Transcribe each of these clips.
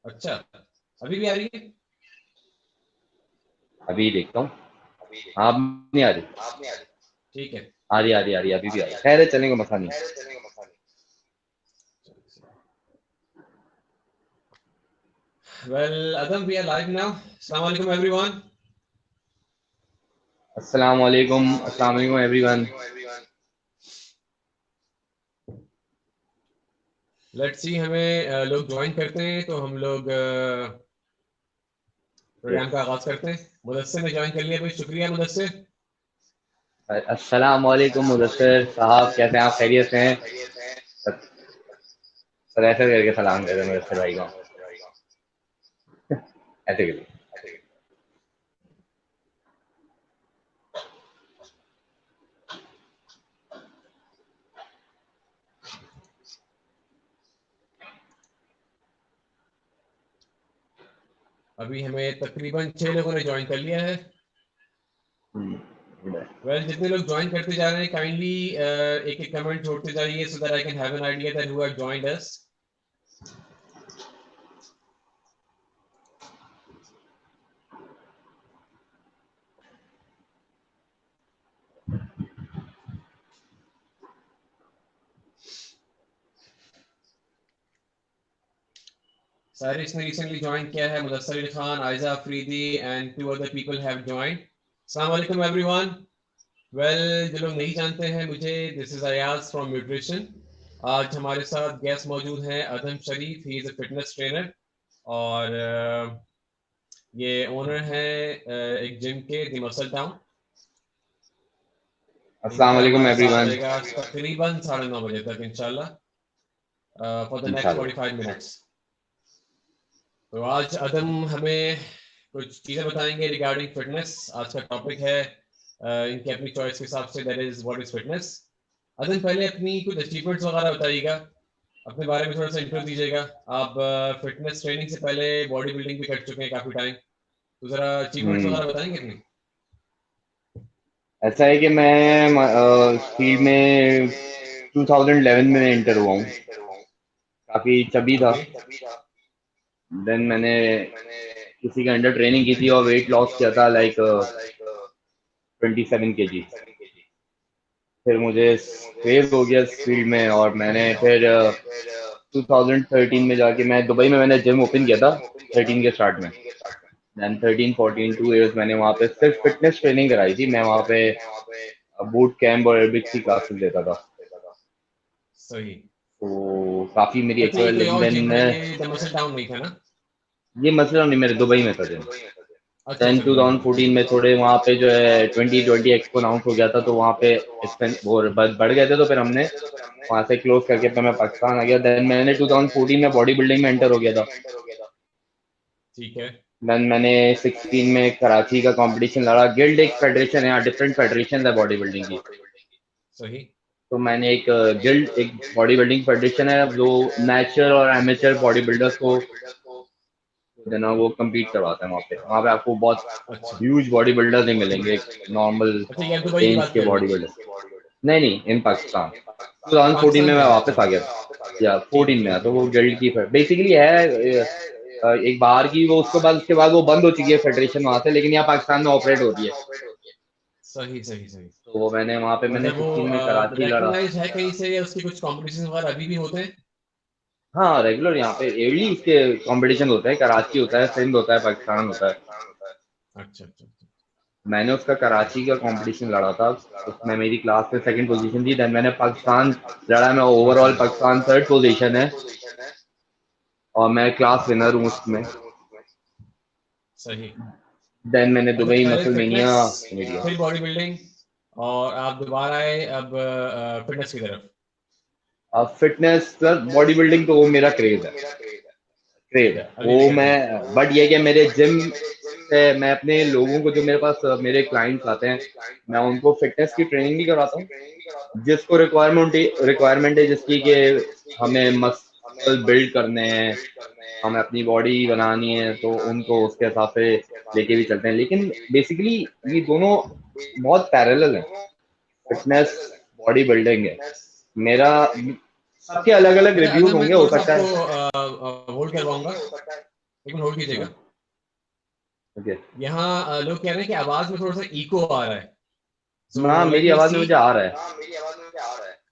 अच्छा, अभी भी आ रही है? अभी देखता हूँ। हाँ, अब नहीं आ रही। ठीक है। आ रही, अभी भी आ रही। खैर है, चलेंगे, मसला नहीं। Well, Adam, we are live now. Assalamu alaikum, everyone. अस्सलाम वालेकुम, अस्सलाम वालेकुम एवरीवन। Let's see, हमें लोग ज्वाइन करते हैं तो हम लोग प्रोग्राम यस। का आगाज करते हैं। मुदस्सिर ने ज्वाइन कर लिया भाई, शुक्रिया मुदस्सिर। अस्सलाम वालेकुम मुदस्सिर साहब, कैसे हैं आप? खैरियत से हैं? सर ऐसे करके सलाम कर रहे मुदस्सिर भाई को, ऐसे करके। अभी हमें तकरीबन 6 लोगों ने ज्वाइन कर लिया है। वेल, जितने लोग ज्वाइन करते जा रहे हैं काइंडली एक एक कमेंट छोड़ते जाइए so that I can have an idea that who have joined us. Saris ने रिसेंटली ज्वाइन किया है, Mudassir Ali Khan, Aiza Afridi and 2 other people have joined. अस्सलाम वालेकुम एवरीवन। वेल, जो लोग नहीं जानते हैं मुझे, this is Ayaz from nutrition. आज हमारे साथ गेस्ट मौजूद हैं Adam Sharif, he is a fitness trainer और ये ओनर है एक जिम के, द मसल टाउन। अस्सलाम इनसे वालेकुम हमारा साथ एवरीवन। रहेगा तकरीबन 9:30 बजे तक इंशाल्लाह, फॉर द नेक्स्ट इंशाल्लाह। 45 मिनट्स। तो आज अदम हमें कुछ चीज़ें बताएंगे रिगार्डिंग फिटनेस। आज का टॉपिक है इनकी अपनी चॉइस के हिसाब से, that is what is fitness. Adam, पहले अपनी कुछ अचीवमेंट्स वगैरह बताइएगा, अपने बारे में थोड़ा सा इंट्रो दीजिएगा। आप फिटनेस ट्रेनिंग से पहले बॉडी बिल्डिंग भी कर चुके हैं काफ़ी टाइम, तो ज़रा अचीवमेंट्स हम्म। वगैरह बताएंगे अपनी। ऐसा है कि मैं फील्ड में 2011 में एंटर हुआ हूँ। काफी चबी था। ओके। देन मैंने किसी के अंडर ट्रेनिंग की थी और वेट लॉस किया था, लाइक 27 kg। फिर मुझे क्रेज हो गया इस फील्ड में, और मैंने फिर 2013 में जाके मैं दुबई में मैंने जिम ओपन किया था, 13 के स्टार्ट में। देन 13 14 2 इयर्स मैंने वहाँ पे सिर्फ फिटनेस ट्रेनिंग कराई थी। मैं वहाँ पे बूट कैंप और एरोबिक्स की क्लासेस देता था। सही। तो काफी मेरी अच्छा, ये एक्सरसाइज, कोई लेकिन और देन जिम है, ये द मसल टाउन नहीं था ना? ये मसला नहीं, मेरे दुबई में था जिम। अच्छा देन अच्छा, दुबई में। 2014 में थोड़े वहाँ पे जो है 2020 एक्सपो अनाउंस हो गया था, तो वहाँ पे वो बढ़ गए थे, तो फिर हमने वहाँ से क्लोज करके फिर मैं पाकिस्तान आ गया। देन मैंने 2014 में बॉडी बिल्डिंग में एंटर हो गया था। ठीक है। देन मैंने 16 में कराची का कंपटीशन लड़ा। गिल्ड एक फेडरेशन है, डिफरेंट फेडरेशन है बॉडी बिल्डिंग की। सही। तो मैंने एक गिल्ड, एक बॉडी बिल्डिंग फेडरेशन है जो नेचुरल और एमेचर बॉडी बिल्डर्स को जो ना वो कम्पीट करवाते हैं। वहाँ पे आपको बहुत अच्छा ह्यूज बॉडी बिल्डर्स नहीं मिलेंगे, नॉर्मल अच्छा, ये आप दुबई की रेंज बात के कर रहे बॉडी हैं? बिल्डर। नहीं नहीं, इन पाकिस्तान 2014 पाकिस्तान में में मैं आए, अच्छा। वापस आ गया था, या ठीक 14 में ठीक आया, तो वो ठीक। गिल्ड की बेसिकली है एक बाहर की। वो उसके बाद वो बंद हो चुकी है फेडरेशन वहां से, लेकिन यहाँ पाकिस्तान में ऑपरेट होती है। सही सही सही। तो वो मैंने वहां पे मैंने मतलब वो 16 में कराची लड़ा। रिकॉग्नाइज है कहीं से, या उसके कुछ कॉम्पिटिशन वगैरह अभी भी होते हैं? हाँ, रेगुलर यहाँ पे ईयरली इसके कंपटीशन होता है। कराची होता है, सिंध होता है, पाकिस्तान होता है। अच्छा अच्छा अच्छा। मैंने उसका कराची का कंपटीशन लड़ा था। उसमें मेरी क्लास में सेकंड पोजीशन थी। देन मैंने पाकिस्तान लड़ा। मैं ओवरऑल माशाल्लाह। पाकिस्तान थर्ड पोजीशन है, और मैं क्लास विनर हूँ उसमें। सही। देन मैंने अच्छा, दुबई पहले मसल मेनिया फिटनेस, मीडिया। फिर बॉडी बिल्डिंग, और आप दोबारा आए अब फिटनेस की तरफ। अब फिटनेस प्लस बॉडी बिल्डिंग, तो वो मेरा क्रेज है। क्रेज ठीक है, है अभी भी वो। करते हैं। मैं बट ये कि मेरे जिम से मैं अपने लोगों को, जो मेरे पास मेरे क्लाइंट्स आते हैं, मैं उनको फिटनेस की ट्रेनिंग भी कराता हूँ। जिसको रिक्वायरमेंट है जिसकी कि हमें मसल बिल्ड करने हैं, हमें अपनी बॉडी बनानी है, तो उनको उसके हिसाब से लेके भी चलते हैं। लेकिन बेसिकली ये दोनों बहुत पैरेलल हैं। फिटनेस, बॉडी बिल्डिंग है मेरा। सबके अलग अलग अच्छा रिव्यूज अदम, मैं होंगे, हो थोड़ा सा सकता है। आपको होल्ड करवाऊंगा। एक मिनट होल्ड कीजिएगा। ओके। यहाँ लोग कह रहे हैं कि आवाज में थोड़ा सा इको आ रहा है। So हाँ, let मेरी me आवाज में see। मुझे आ रहा है।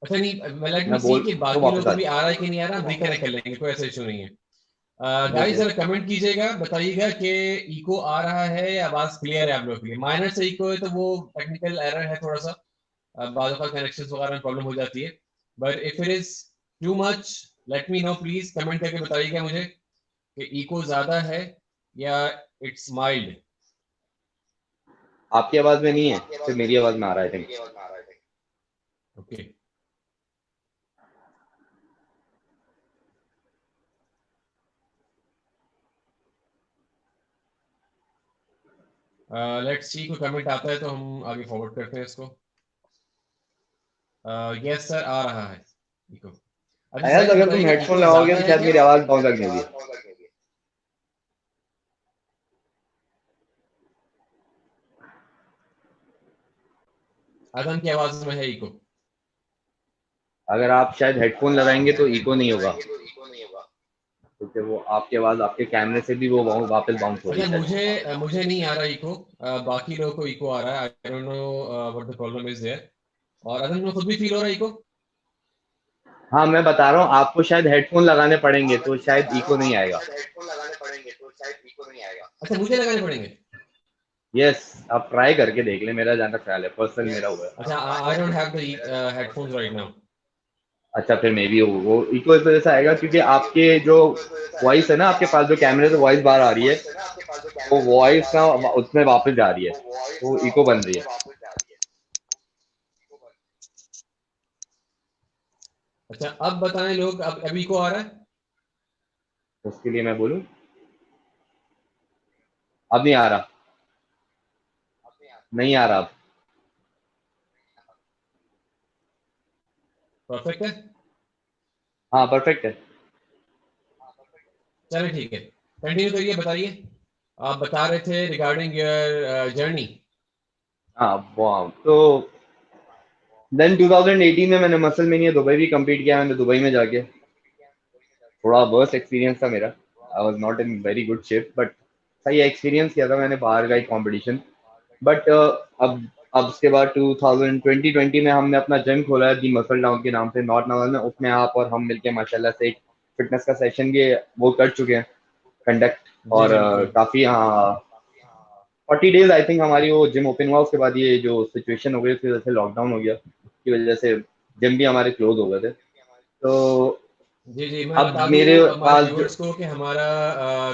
अच्छा नहीं, लेट मी मैं सी बोल कि तो बाकी वापस लोगों आ को भी रहा आ रहा है कि नहीं आ रहा, हम रिकनेक्ट कर लेंगे, कोई ऐसा इशू नहीं है। Guys okay. जरा कमेंट कीजिएगा, बताइएगा कि इको आ रहा है या आवाज क्लियर है आप लोगों के लिए। माइनर से इको है तो वो टेक्निकल एरर है थोड़ा सा, बाद में कनेक्शंस वगैरह में प्रॉब्लम हो जाती है। But if it is too much, let me know please, comment करके बताइएगा मुझे कि इको ज्यादा है या इट्स माइल्ड। आपकी आवाज में नहीं है, सिर्फ मेरी आवाज में आ रहा है, I think. Okay, let's see, कोई कमेंट आता है तो हम आगे फॉरवर्ड करते हैं इसको। यस सर, आ रहा है इको। अच्छा अय्याज, सर अगर तुम बताइएगा, हेडफोन इको लगाओगे ज्यादा तो है शायद क्या? मेरी आवाज डाउन लगने होगी। आदम की आवाज में है इको? अगर आप शायद हेडफोन लगाएंगे तो इको नहीं होगा, क्योंकि वो आपकी आवाज आपके कैमरे से भी वो वापस बाउंस हो रही अच्छा, है मुझे शायद। मुझे नहीं आ रहा इको, बाकी लोगों को इको आ रहा है। I don't know what the problem is there. और आदम को खुद भी फील हो रहा है इको? हाँ, मैं बता रहा हूँ, आपको शायद हेडफोन लगाने पड़ेंगे तो शायद इको नहीं आएगा। अच्छा, मुझे लगाने पड़ेंगे? यस, आप ट्राई करके देख ले, मेरा जहाँ तक ख्याल है, पर्सनल मेरा हुआ है। अच्छा, I don't have the headphones right now. अच्छा, फिर मे बी वो इको इस वजह से आएगा क्योंकि आपके जो वॉइस है ना, आपके पास जो कैमरे से वॉइस बाहर आ रही है, वो वॉइस ना उसमें वापस जा रही है, तो इको बन रही है। अच्छा, अब बताएं लोग, अब अभी इको आ रहा है? उसके लिए मैं बोलूँ, अब नहीं आ रहा, नहीं आ रहा अब। परफेक्ट है? हाँ, परफेक्ट है। चलिए ठीक है, कंटिन्यू करिए, बताइए। आप बता रहे थे रिगार्डिंग योर जर्नी। हाँ, वाह। तो देन 2018 में मैंने मसल मेनिया दुबई भी कंप्लीट किया, मैंने दुबई में जाके। थोड़ा वर्स्ट एक्सपीरियंस था मेरा, I was not in very good shape, but सही एक्सपीरियंस किया था मैंने बाहर का एक कॉम्पिटिशन। बट अब उसके बाद 2020 में हमने अपना जिम खोला है दी मसल टाउन के नाम से, नॉर्थ नवाज में। उसमें आप और हम मिलके माशाल्लाह से एक फिटनेस का सेशन भी वो कर चुके हैं कंडक्ट। जी और जी बिल्कुल। काफ़ी, हाँ, 40 डेज आई थिंक हमारी वो जिम ओपन हुआ। उसके बाद ये जो सिचुएशन हो गई उसकी वजह से लॉकडाउन हो गया, उसकी वजह से जिम भी हमारे क्लोज हो गए थे। तो जी जी, मैं अब बता दूं मेरे हमारे पास व्यूअर्स को कि हमारा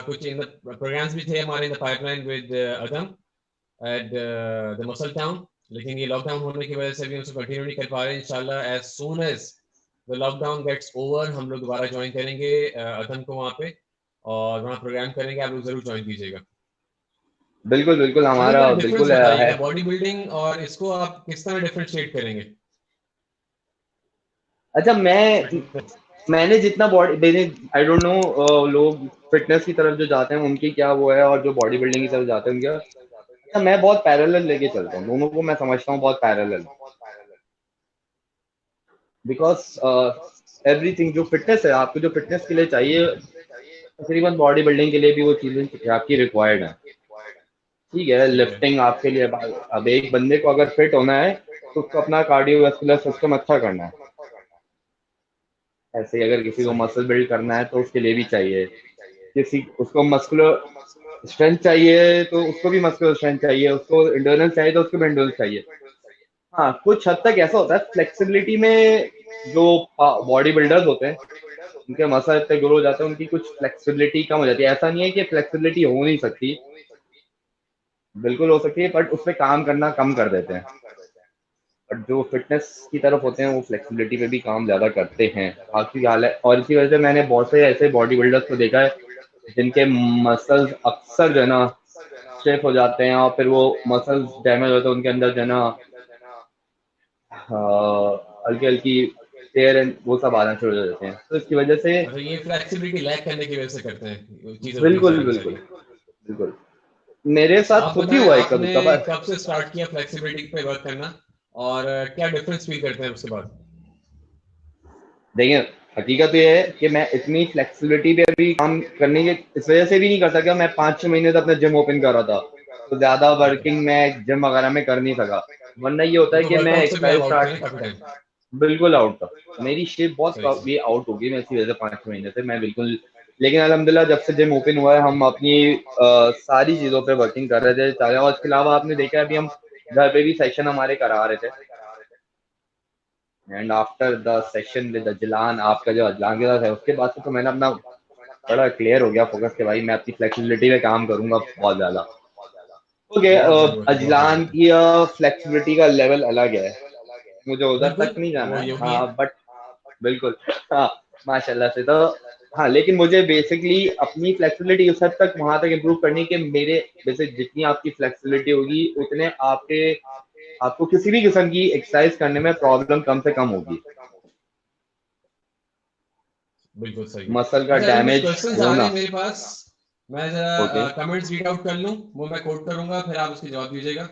कुछ इन प्रोग्राम्स भी थे हमारे in the pipeline with Adam at the muscle town, लेकिन ये लॉकडाउन होने की वजह से भी उसको कंटिन्यू नहीं कर पा रहे। इंशाल्लाह as soon as the lockdown gets over हम लोग दोबारा ज्वाइन करेंगे अदम को वहाँ पे, और वहाँ प्रोग्राम करेंगे, आप लोग जरूर ज्वाइन कीजिएगा। बिल्कुल बिल्कुल मुझे हमारा जरा डिफरेंस बिल्कुल है। बताइएगा, बॉडी बिल्डिंग और इसको आप किस तरह डिफरेंशिएट करेंगे? अच्छा, मैंने जितना बॉडी मैंने आई डोंट नो लोग फिटनेस की तरफ जो जाते हैं उनकी क्या वो है, और जो बॉडी बिल्डिंग की तरफ जाते हैं उनका। अच्छा, मैं बहुत पैरेलल लेके चलता हूँ दोनों को, मैं समझता हूँ बहुत पैरेलल। बिकॉज एवरीथिंग जो फिटनेस है, आपको जो फिटनेस के लिए चाहिए, तकरीबन बॉडी बिल्डिंग के लिए भी वो चीजें आपकी रिक्वायर्ड है। ठीक है, ठीक है। लिफ्टिंग आपके लिए, अब एक बंदे को अगर फिट होना है तो उसको अपना कार्डियोवास्कुलर सिस्टम अच्छा करना है। ऐसे ही अगर किसी को मसल बिल्ड करना है तो उसके लिए भी चाहिए, किसी उसको मस्कुलर स्ट्रेंथ चाहिए तो उसको भी मस्कुलर स्ट्रेंथ चाहिए, उसको इंडोरेंस चाहिए तो उसको भी इंडोरेंस चाहिए। हाँ, कुछ हद तक ऐसा होता है फ्लेक्सिबिलिटी में, जो बॉडी बिल्डर्स होते हैं उनके मसल इतने ग्रो हो जाते हैं, उनकी कुछ फ्लेक्सिबिलिटी कम हो जाती है। ऐसा नहीं है कि फ्लेक्सिबिलिटी हो नहीं सकती, बिल्कुल हो सकती है, बट उस पर काम करना कम कर देते हैं। बट जो फिटनेस की तरफ होते हैं वो फ्लेक्सिबिलिटी पे भी काम ज़्यादा करते हैं। बाकी हाल है, और इसी वजह से मैंने बहुत से ऐसे बॉडी बिल्डर्स को देखा है जिनके मसल्स अक्सर जो है ना स्टिफ हो जाते हैं, और फिर वो मसल्स डैमेज होते हैं उनके अंदर जो है ना, हल्की हल्की टेयर एंड वो सब आना शुरू हो जाते हैं, तो इसकी वजह से। अच्छा, ये फ्लेक्सिबिलिटी लैक करने की वजह से करते हैं, चीज़ें होती हैं बिल्कुल सारी की बिल्कुल सारी। बिल्कुल, मेरे साथ आप खुद भी बताएं हुआ है कभी आपने कभार। कब से स्टार्ट किया फ्लेक्सिबिलिटी पे वर्क करना, और क्या डिफरेंस फील करते हैं उसके बाद? देखिए, हकीकत ये है कि मैं इतनी फ्लेक्सिबिलिटी पे अभी काम करने के इस वजह से भी नहीं कर सका, मैं 5-6 महीने तक अपना जिम ओपन कर रहा था, तो ज्यादा ठीक है, वर्किंग मैं जिम वगैरह में कर नहीं सका। वरना ये होता वो है तो कि मैं वर्कआउट से भी आप एक्सरसाइज आउट थे ना स्टार्ट काफी टाइम। बिल्कुल आउट था। मेरी शेप सही बहुत सही। ये आउट हो गई मैं इसी वजह से 5-6 महीने से मैं बिल्कुल। लेकिन अल्हम्दुलिल्लाह जब से जिम ओपन हुआ है हम अपनी सारी चीजों पे वर्किंग कर रहे थे, चाहे और इसके अलावा आपने देखा है अभी हम घर पे भी सेशन हमारे करा रहे थे। And after the session with Azlan, आपका जो अजलान के साथ है, उसके बाद से तो मैंने अपना बड़ा क्लियर हो गया फोकस के भाई मैं अपनी फ्लेक्सिबिलिटी पे काम करूंगा बहुत ज्यादा। ओके, बहुत बड़ी बात है, बहुत बड़ी अजलान बात है। की फ्लेक्सिबिलिटी का लेवल अलग है, मुझे उधर बिल्कुल, तक नहीं जाना वो है, योगी है। हाँ बट बिल्कुल, हाँ माशाल्लाह से तो, हाँ लेकिन मुझे बेसिकली अपनी फ्लेक्सिबिलिटी उस हद तक वहां तक इम्प्रूव करनी है कि मेरे बेसिक जितनी आपकी फ्लेक्सिबिलिटी होगी उतने आपके आपको किसी भी किस्म की एक्सरसाइज करने में प्रॉब्लम कम से कम होगी। बिल्कुल सही है। मसल का अच्छा, अभी कुछ डैमेज क्वेश्चंस आ रहे होना। हैं मेरे पास। मैं ओके। जरा कमेंट्स रीड आउट कर लूं, वो मैं कोट करूंगा, फिर आप उसके जवाब दीजिएगा।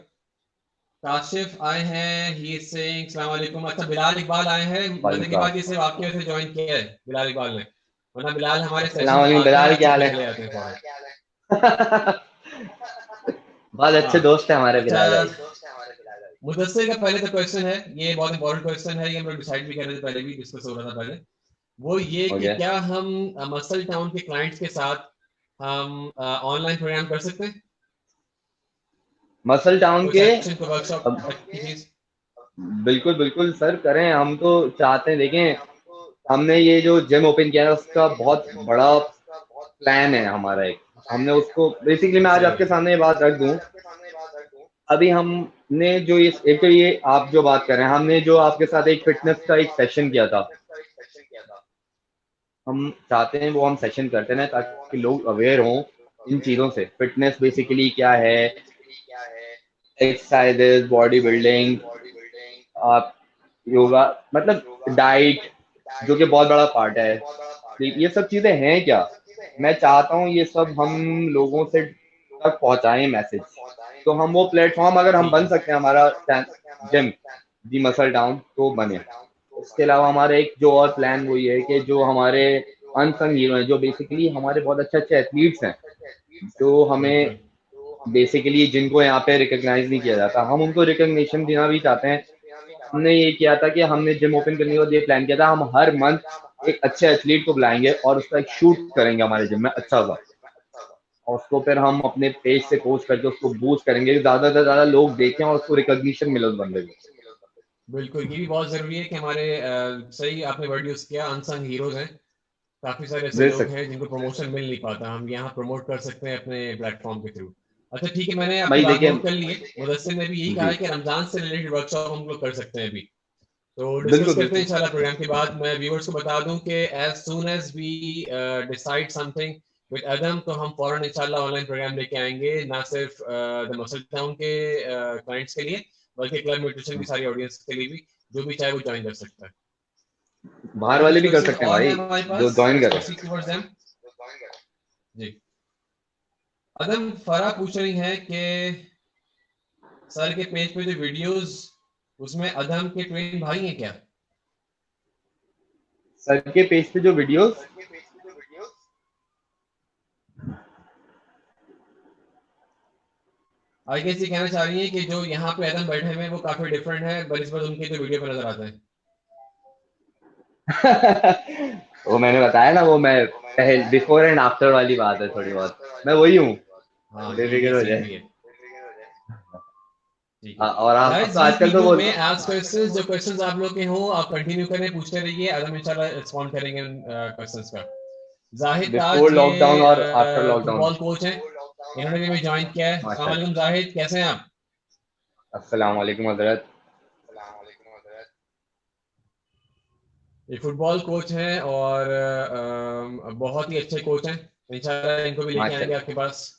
काशिफ आए हैं, ही इज सेइंग सलाम वालेकुम। अच्छा, बिलाल इकबाल आए हैं। मजे की बात, ये सिर्फ आपकी वजह से ज्वाइन किया है बिलाल इकबाल ने, वरना बिलाल हमारे अस्सलाम सेशन वालेकुम आते हैं बिलाल, और क्या छुप हाल के है? चले जाते हैं फौरन। बहुत अच्छे हाँ। दोस्त है हमारे अच्छा, बिलाल भाई। मुदस्सिर का पहले तो क्वेश्चन है, ये बहुत इंपॉर्टेंट क्वेश्चन है, ये हम लोग डिसाइड भी कर रहे थे, पहले भी डिस्कस हो रहा था पहले। वो ये कि ओके। क्या हम मसल टाउन के क्लाइंट्स के साथ हम ऑनलाइन प्रोग्राम कर सकते हैं, मसल टाउन कोई के सेशन, कोई वर्कशॉप अब की चीज। बिल्कुल बिल्कुल सर करें, हम तो चाहते हैं, देखें हमने ये जो जिम ओपन किया है उसका बहुत बड़ा प्लान है हमारा एक, हमने उसको बेसिकली मैं आज सही आपके है। सामने ये बात रख दूं। अभी हमने जो ये एक तो ये आप जो बात कर रहे हैं, हमने जो आपके साथ एक फिटनेस का एक सेशन किया था, हम चाहते हैं वो हम सेशन करते रहें ताकि लोग अवेयर हों इन चीज़ों से, फिटनेस बेसिकली क्या है, एक्सरसाइजेज, बॉडी बिल्डिंग, आप योगा, मतलब डाइट जो कि बहुत बड़ा पार्ट है, ये सब चीज़ें हैं क्या, मैं चाहता हूँ ये सब हम लोगों से तक पहुंचाएं मैसेज। तो हम वो प्लेटफॉर्म अगर हम ठीक बन है। सकते हैं हमारा जिम दी मसल डाउन तो बने। इसके अलावा हमारा एक जो और प्लान वो ये है कि जो हमारे अनसंग हीरो हैं, जो बेसिकली हमारे बहुत अच्छे अच्छे एथलीट्स हैं, जो हमें बिल्कुल। बेसिकली जिनको यहाँ पे रिकॉग्नाइज नहीं किया जाता, हम उनको रिकॉग्निशन देना भी चाहते हैं। तो हमने ये किया था कि हमने जिम ओपन करने के बाद ये प्लान किया था हम हर मंथ एक अच्छे एथलीट को बुलाएंगे और उसका एक शूट करेंगे हमारे जिम में अच्छा सा, और उसको फिर हम अपने पेज से पोस्ट करके उसको बूस्ट करेंगे कि ज्यादा से ज्यादा लोग देखें और उसको रिकॉग्निशन मिले उस बंदे को। बिल्कुल, ये भी बहुत जरूरी है कि हमारे सही आपने वर्ड यूज किया, अनसंग हीरोज हैं। काफी सारे ऐसे लोग बेसिक हैं जिनको प्रमोशन मिल नहीं पाता, हम यहाँ प्रमोट कर सकते हैं अपने प्लेटफॉर्म के थ्रू। अच्छा ठीक है, मैंने आपकी भाई बात देखिए नोट कर ली है। मुदस्सिर ने भी यही कहा जी है कि रमजान से रिलेटेड वर्कशॉप हम लोग कर सकते हैं अभी, तो डिस्कस बिल्कुल करते हैं बिल्कुल। इंशाल्लाह प्रोग्राम के बाद। मैं व्यूअर्स को बता दूं कि as soon as we decide something with Adam, तो हम फौरन इंशाल्लाह ऑनलाइन प्रोग्राम लेके आएंगे, ना सिर्फ द मसल टाउन के क्लाइंट्स के लिए, बल्कि क्लब न्यूट्रिशन की सारी ऑडियंस के लिए भी, जो भी चाहे वो ज्वाइन कर सकता है। बाहर और वाले कुछ भी कर क्वेश्चंस सकते हैं और हैं भाई हमारे जो पास, ज्वाइन लेट्स करें। Proceed towards them. जी। अदम फरा पूछ रही हैं कि सर के पेज पे जो वीडियोस, उसमें अदम के ट्विन भाई हैं क्या? सर के पेज पे जो वीडियोस, आई गेस ये कहना चाह रही है कि जो यहाँ पे अदम बैठे हुए हैं वो काफी डिफरेंट है बनिस्बत उनके जो वीडियो पे नजर आते हैं। वो मैंने बताया ना, वो मैं पहले बिफोर एंड आफ्टर वाली बात है थोड़ी बहुत, मैं वही हूँ, हाँ, ये बेफिक्र हो सही जाए। भी है। ठीक है। हाँ, और आप गाइस, तो वी आजकल तो पीपल वो में आस्क क्वेश्चंस, जो क्वेश्चंस आप लोग के हो आप कंटिन्यू करें, पूछते रहिए, आदम इंशाल्लाह रिस्पॉन्ड करेंगे उन क्वेश्चंस का। जाहिद बिफोर ताज, ये लॉकडाउन और आफ्टर लॉकडाउन। फुटबॉल कोच हैं, इन्होंने भी ज्वाइन किया है। अस्सलाम माशाल्लाह। वालेकुम जाहिद, कैसे हैं आप? अस्सलाम वालेकुम हजरत। ये फुटबॉल कोच हैं और बहुत ही अच्छे कोच हैं, इंशाल्लाह इनको भी लेके आएंगे माशाल्लाह, आपके पास।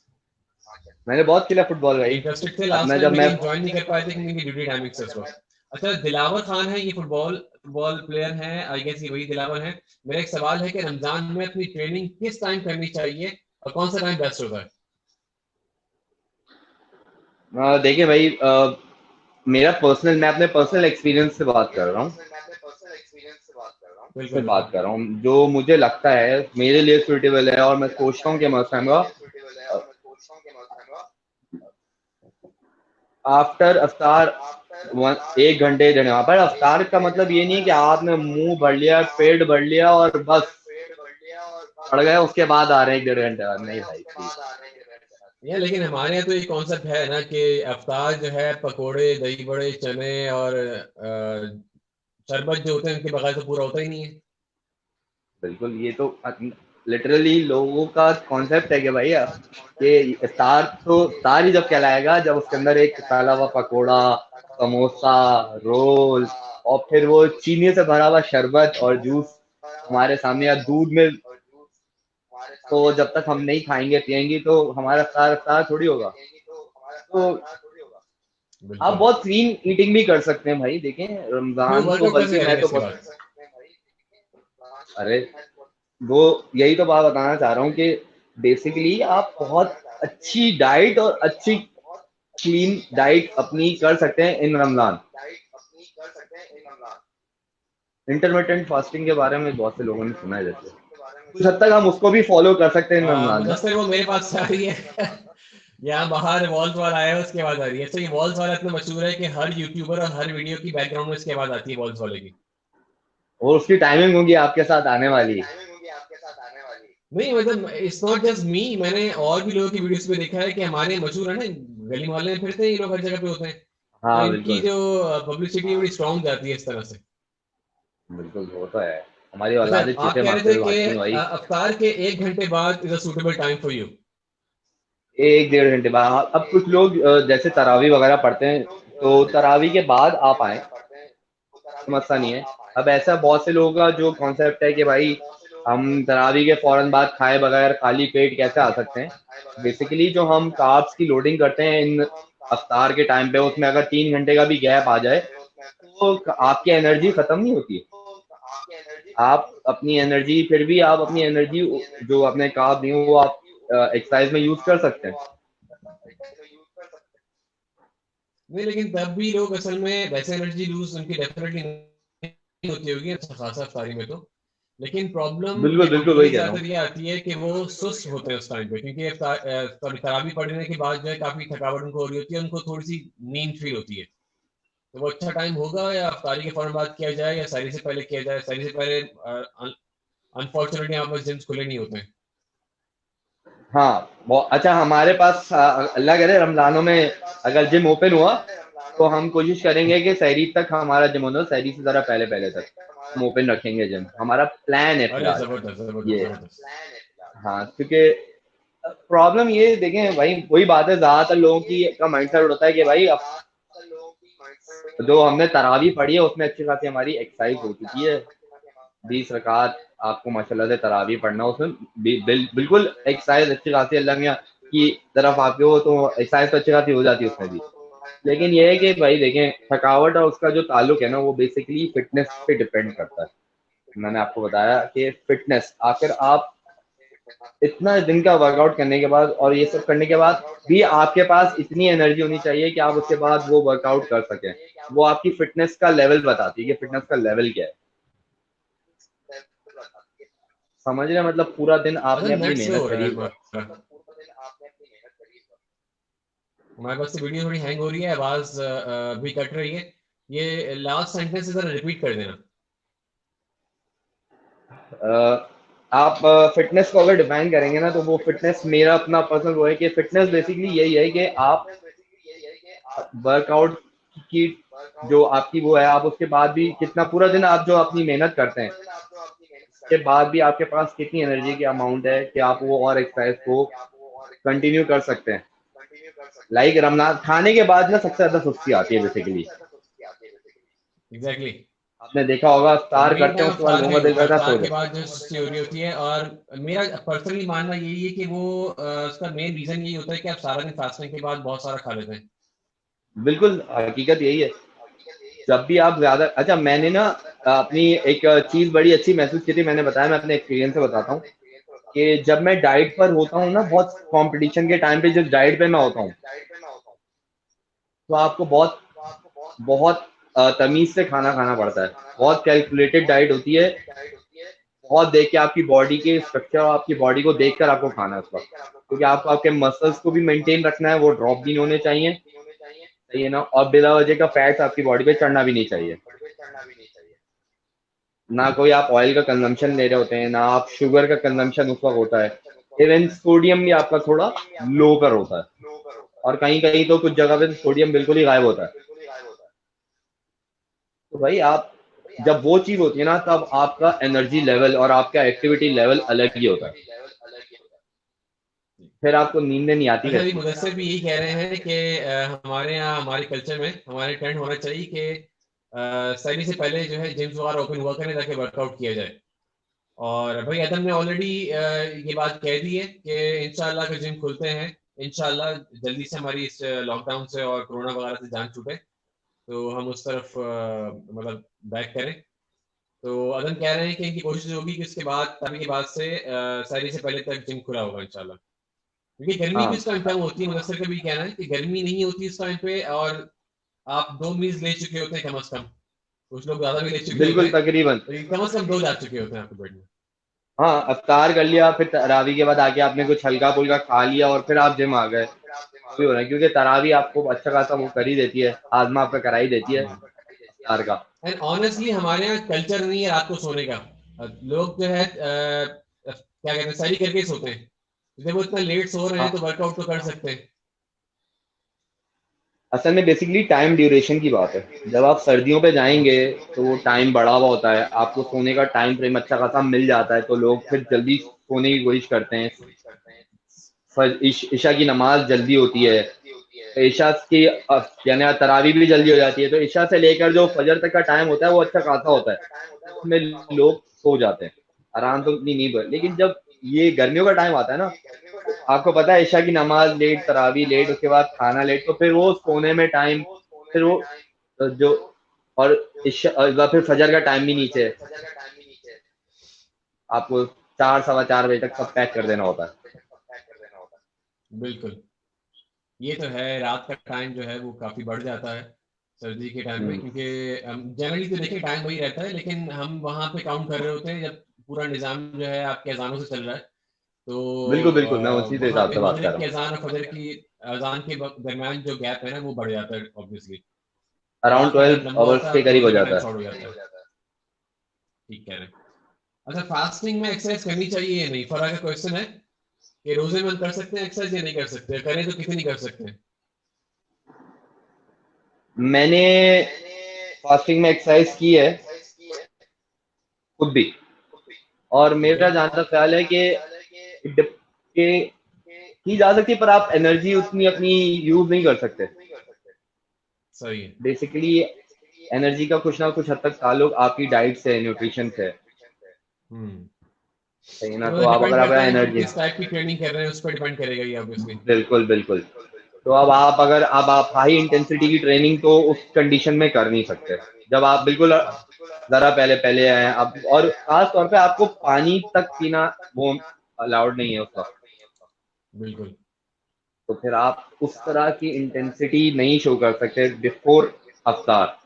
मैंने बहुत खेला फुटबॉल भाई। इंटरेस्टेड थे अपना लास्ट टाइम, जब मैं लेकिन ज्वाइन नहीं कर पाए थे क्योंकि इनकी ड्यूटी टाइमिंग से उस वक्त। अच्छा, दिलावर खान है, ये फुटबॉल फुटबॉल प्लेयर हैं, आई गेस ये वही दिलावर हैं। मेरा एक सवाल है कि रमजान में अपनी ट्रेनिंग किस टाइम करनी चाहिए और कौन सा टाइम बेस्ट होता है? देखिए भाई, मेरा पर्सनल, मैं अपने पर्सनल एक्सपीरियंस से बात कर रहा हूँ। से बात कर रहा हूँ, जो मुझे लगता है मेरे लिए सुटेबल है और मैं सोचता हूँ कि मैं खाऊंगा आफ्टर अफ्तार 1 घंटे देने। पर अफ्तार का मतलब ये नहीं है कि आपने मुंह भर लिया, पेट भर लिया और बस पड़ गए, उसके बाद आ रहे हैं 1-1.5 घंटे बाद। नहीं भाई, ये लेकिन हमारे यहाँ तो एक कॉन्सेप्ट है ना कि अफ्तार जो है पकोड़े, दही बड़े, चने और शरबत जो होते हैं उनके बगैर तो पूरा होता ही नहीं है। बिल्कुल, ये तो लिटरली लोगों का कॉन्सेप्ट है कि भैया ये इफ्तार ही जब कहलाएगा जब उसके अंदर एक तला हुआ पकोड़ा, समोसा, रोल और फिर वो चीनी से भरा हुआ शरबत और जूस हमारे सामने, या दूध में। तो जब तक हम नहीं खाएंगे पियेंगे तो हमारा इफ्तार इफ्तार थोड़ी होगा। तो आप बिल्कुल। बहुत क्लीन ईटिंग भी कर सकते हैं भाई, देखें क्यों रमजान तो वर्कआउट कैसे बल्कि मैं करेंगे तो इसके बहुत, बाद? अरे वो यही तो बात बताना चाह रहा हूँ कि बेसिकली आप बहुत अच्छी डाइट और अच्छी क्लीन डाइट अपनी कर सकते हैं इन रमजान। इंटरमिटेंट फास्टिंग के बारे में बहुत से लोगों ने सुना है, जैसे कुछ हद तक हम उसको भी फॉलो कर सकते हैं इन रमजान में। मुदस्सिर वो मेरे पास से आ रही है। यहाँ बाहर वॉल्स वाला आया है उसके बाद आ रही है। अच्छा, ये वॉल्स वाला इतना मशहूर है कि हर यूट्यूबर और हर वीडियो की बैकग्राउंड में इसके बाद आती है वॉल्स वाले की। और उसकी टाइमिंग होगी आपके साथ आने वाली। नहीं मतलब इट्स नॉट जस्ट मी, मैंने और भी लोगों की वीडियोस पे देखा है कि हमारे मशहूर है ना, गली मोहल्ले में फिरते हैं ये लोग, हर जगह पे होते हैं, तो हाँ इनकी बिल्कुल, जो पब्लिसिटी बड़ी स्ट्रॉन्ग जाती है इस तरह से। बिल्कुल वो तो है। हमारी अच्छा, औलादे आप चीते कह रहे मारते थे हुए कि भागती हैं भाई। अफ्तार के 1 घंटे बाद is a suitable time for you. 1-1.5 घंटे बाद। अब कुछ लोग जैसे तरावी वगैरह पढ़ते हैं, तो तरावी के बाद आप आए, समस्या नहीं है। अब ऐसा बहुत से लोगों का जो कॉन्सेप्ट है कि भाई हम तरावी के फौरन बाद खाए बगैर खाली पेट कैसे आ सकते हैं। बेसिकली जो हम कार्ब्स की लोडिंग करते हैं इन अफ्तार के टाइम पे, उसमें अगर 3 घंटे का भी गैप आ जाए तो आपकी एनर्जी खत्म नहीं होती। आप अपनी एनर्जी, फिर भी आप अपनी एनर्जी जो अपने कार्ब नहीं वो आप एक्सरसाइज में यूज कर सकते हैं। नहीं लेकिन तब भी लोग असल में वैसे एनर्जी लूज उनकी डेफिनेटली नहीं होती होगी अच्छा खासा अफ्तारी में तो। लेकिन प्रॉब्लम बिल्कुल बिल्कुल वही बड़ी कह रहा हूँ। ज्यादातर ये आती है कि वो सुस्त होते हैं उस टाइम पे, क्योंकि तरावी पढ़ने के बाद जो है काफी थकावट उनको हो रही होती है, उनको थोड़ी सी नींद फील होती है। तो वो अच्छा टाइम होगा या अफ्तारी के फौरन बाद किया जाए या सहरी से पहले किया जाए? सहरी से पहले अनफॉर्चुनेटली यहाँ पर जिम्स खुले नहीं होते हैं। हाँ बहुत अच्छा, हमारे पास अल्लाह करे रमजानों में अगर जिम ओपन हुआ तो हम कोशिश करेंगे कि सहरी तक हमारा जिम होना, सहरी से जरा पहले पहले तक हम ओपन रखेंगे जिम, हमारा प्लान है अरे फिलहाल जबरदस्त जबरदस्त ये। जबरदस्त। हाँ क्योंकि प्रॉब्लम ये देखें भाई, वही बात है, ज्यादातर लोगों की का माइंडसेट होता है कि भाई अब जो हमने तरावी पढ़ी है उसमें अच्छी खासी हमारी एक्सरसाइज हो चुकी है। 20 रकात आपको माशाल्लाह से तरावी पढ़ना, उसमें बिल्कुल एक्सरसाइज अच्छी खासी अल्लाह मियां की तरफ आपके हो तो एक्सरसाइज तो अच्छी खासी हो जाती है उसमें भी। लेकिन ये है कि भाई देखें थकावट और उसका जो ताल्लुक है ना वो बेसिकली फिटनेस पे डिपेंड करता है। मैंने आपको बताया कि फिटनेस, आखिर आप इतना दिन का वर्कआउट करने के बाद और ये सब करने के बाद भी आपके पास इतनी एनर्जी होनी चाहिए कि आप उसके बाद वो वर्कआउट कर सकें। वो आपकी फिटनेस का लेवल बताती है कि फिटनेस का लेवल क्या है। समझ रहे हैं? मतलब पूरा दिन अच्छा, आपने अपनी नेट स्लो मेहनत हो रहा करी। है हमारा। हमारे पास तो वीडियो थोड़ी हैंग हो रही है, आवाज भी कट रही है। ये लास्ट सेंटेंस जरा रिपीट कर देना। आप फिटनेस को अगर डिफाइन करेंगे ना तो वो फिटनेस मेरा अपना पर्सनल वो है कि फिटनेस बेसिकली यही है कि आप वर्कआउट की जो आपकी वो है, आप उसके बाद भी कितना पूरा दिन आप जो अपनी मेहनत करते हैं उसके बाद भी आपके पास कितनी एनर्जी की अमाउंट है कि आप वो और एक्सरसाइज को कंटिन्यू कर सकते हैं। लाइक रमजान खाने के बाद ना सबसे ज्यादा सुस्ती आती है बेसिकली। एग्जैक्टली। आपने देखा होगा इफ्तार मेन करते टाइम हैं उसके बाद अफ्तार का लोगों ही का दिल होता है, करता है अफ्तार सो के जाए। बाद जो सुस्ती हो रही होती है। और मेरा पर्सनली मानना यही है कि वो उसका मेन रीजन यही होता है कि आप सारा दिन फास्टिंग के बाद बहुत सारा खा लेते हैं। बिल्कुल हकीकत यही है। जब भी आप ज्यादा, अच्छा मैंने ना अपनी एक चीज बड़ी अच्छी महसूस की थी, मैंने बताया, मैं अपने एक्सपीरियंस से बताता हूँ कि जब मैं डाइट पर होता हूँ ना, बहुत कंपटीशन के टाइम पे जिस डाइट पे मैं होता हूँ, तो आपको बहुत बहुत तमीज से खाना खाना पड़ता है, बहुत कैलकुलेटेड डाइट होती है, बहुत देख के आपकी बॉडी के स्ट्रक्चर और आपकी बॉडी को देखकर आपको खाना है उसका, क्योंकि आपको आपके मसल्स को भी मेंटेन रखना है, वो ड्रॉप भी नहीं होने चाहिए, सही है ना, और बिना वजह का फैट्स आपकी बॉडी पे चढ़ना भी नहीं चाहिए। ना कोई आप ऑयल का कंजम्पशन ले रहे होते हैं, ना आप शुगर का कंजम्पशन उस वक्त होता है, इवन सोडियम भी आपका थोड़ा लो पर होता है, और कहीं कहीं तो कुछ जगह पे तो सोडियम बिल्कुल ही गायब होता है। तो भाई आप, जब वो चीज होती है ना, तब आपका एनर्जी लेवल और आपका एक्टिविटी लेवल अलग ही होता है, फिर आपको नींद नहीं आती अच्छा, अभी वैसे। मुदस्सिर भी यही कह रहे हैं कि हमारे यहाँ हमारे कल्चर में हमारे ट्रेंड होना चाहिए कि सभी से पहले जो है जिम्स वगैरह ओपन हुआ करें ताकि वर्कआउट किया जाए। और भाई अदम ने ऑलरेडी ये बात कह दी है कि इंशाल्लाह अगर जिम खुलते हैं, इंशाल्लाह जल्दी से हमारी इस लॉकडाउन से और कोरोना वगैरह से जान छूटे तो हम उस तरफ मतलब बैक करें। तो अदम कह रहे हैं कि इनकी कोशिश होगी कि उसके बाद तभी के बाद से सारी से पहले तक जिम खुला होगा इंशाल्लाह, क्योंकि गर्मी भी हाँ उस टाइम पे होती है। मुदस्सिर का भी कहना है कि गर्मी नहीं होती उस टाइम पे, और आप 2 मील्स ले चुके होते हैं कम से कम, कुछ लोग ज्यादा भी ले चुके होते बिल्कुल हैं, तकरीबन। लेकिन कम से कम 2 जा चुके होते हैं आपके बेड में। हाँ, अफ्तार कर लिया, फिर तरावी के बाद आके आपने कुछ हल्का फुल्का खा लिया और फिर आप जिम आ गए, वही हो रहा है, क्योंकि तरावी आपको अच्छा खासा वो कर ही देती है, आजमा आपका करा ही देती है अफ्तार का। एंड ऑनेस्टली हमारे यहाँ कल्चर नहीं है रात को सोने का। लोग जो है क्या कहते हैं, सही करके ही सोते हैं। जब वो इतना लेट सो रहे हैं तो हाँ, वर्कआउट तो कर सकते हैं। असल में बेसिकली टाइम ड्यूरेशन की बात है, जब आप सर्दियों पे जाएंगे तो वो टाइम बढ़ा हुआ होता है, आपको सोने का टाइम फ्रेम अच्छा खासा मिल जाता है, तो लोग फिर जल्दी सोने की कोशिश करते हैं। ईशा की नमाज जल्दी होती है, तो ईशा की यानी तरावी भी जल्दी हो जाती है, तो ईशा से लेकर जो फजर तक का टाइम होता है वो अच्छा खासा होता है, उसमें लोग सो जाते हैं, आराम से उतनी नींद है। लेकिन जब ये गर्मियों का टाइम आता है ना, आपको पता है ईशा की नमाज लेट, तरावी लेट, उसके बाद खाना लेट, तो फिर वो सोने में टाइम, फिर वो जो, और फिर फजर का टाइम भी नीचे है, आपको 4 सवा 4 बजे तक सब पैक कर देना होता है। बिल्कुल, ये तो है। रात का टाइम जो है वो काफी बढ़ जाता है सर्दी के टाइम में, हम्म, क्योंकि जनरली तो देखिए टाइम वही रहता है, लेकिन हम वहां पे काउंट कर रहे होते हैं जब पूरा निजाम जो है आपके अजानों से चल रहा है। बिल्कुल तो बिल्कुल, मैं उसी के वहां हिसाब पे से बात कर मगरिब रहा के हूँ। अजान और फजर की अजान के दरमियान जो गैप है ना वो बढ़ जाता है ऑब्वियसली। अराउंड रात का टाइम 12 लंबा आवर्स होता है, के आपका करीब हो मगरिब का टाइम जाता है। शॉर्ट हो जाता है। ठीक कह रहे हैं। अच्छा, फास्टिंग में एक्सरसाइज करनी चाहिए या नहीं, फरा का क्वेश्चन है कि रोजे में हम कर सकते हैं एक्सरसाइज या नहीं कर सकते, करें तो कितनी कर सकते हैं। मैंने फास्टिंग में एक्सरसाइज की है खुद भी, और ठीक है, मेरा जहां तक ख्याल है कि की जा सकती है, पर आप एनर्जी उतनी अपनी यूज नहीं कर सकते। सही है। बेसिकली एनर्जी का कुछ ना कुछ हद तक ताल्लुक आपकी डाइट से, न्यूट्रिशन से है, हम्म। सही है ये ना, तो मतलब आप डिपेंड अगर आप करता है कि एनर्जी, किस टाइप की ट्रेनिंग कर रहे हैं, उस पर डिपेंड करेगा ये ऑब्वियसली। बिल्कुल बिल्कुल, तो अब आप अगर अब आप हाई इंटेंसिटी की ट्रेनिंग तो उस कंडीशन में कर नहीं सकते, जब आप बिल्कुल जरा पहले पहले आए हैं अब, और खास तौर पे आपको पानी तक पीना वो अलाउड नहीं है उस वक्त, बिल्कुल तो फिर आप उस तरह की इंटेंसिटी नहीं शो कर सकते बिफोर अफ्तार।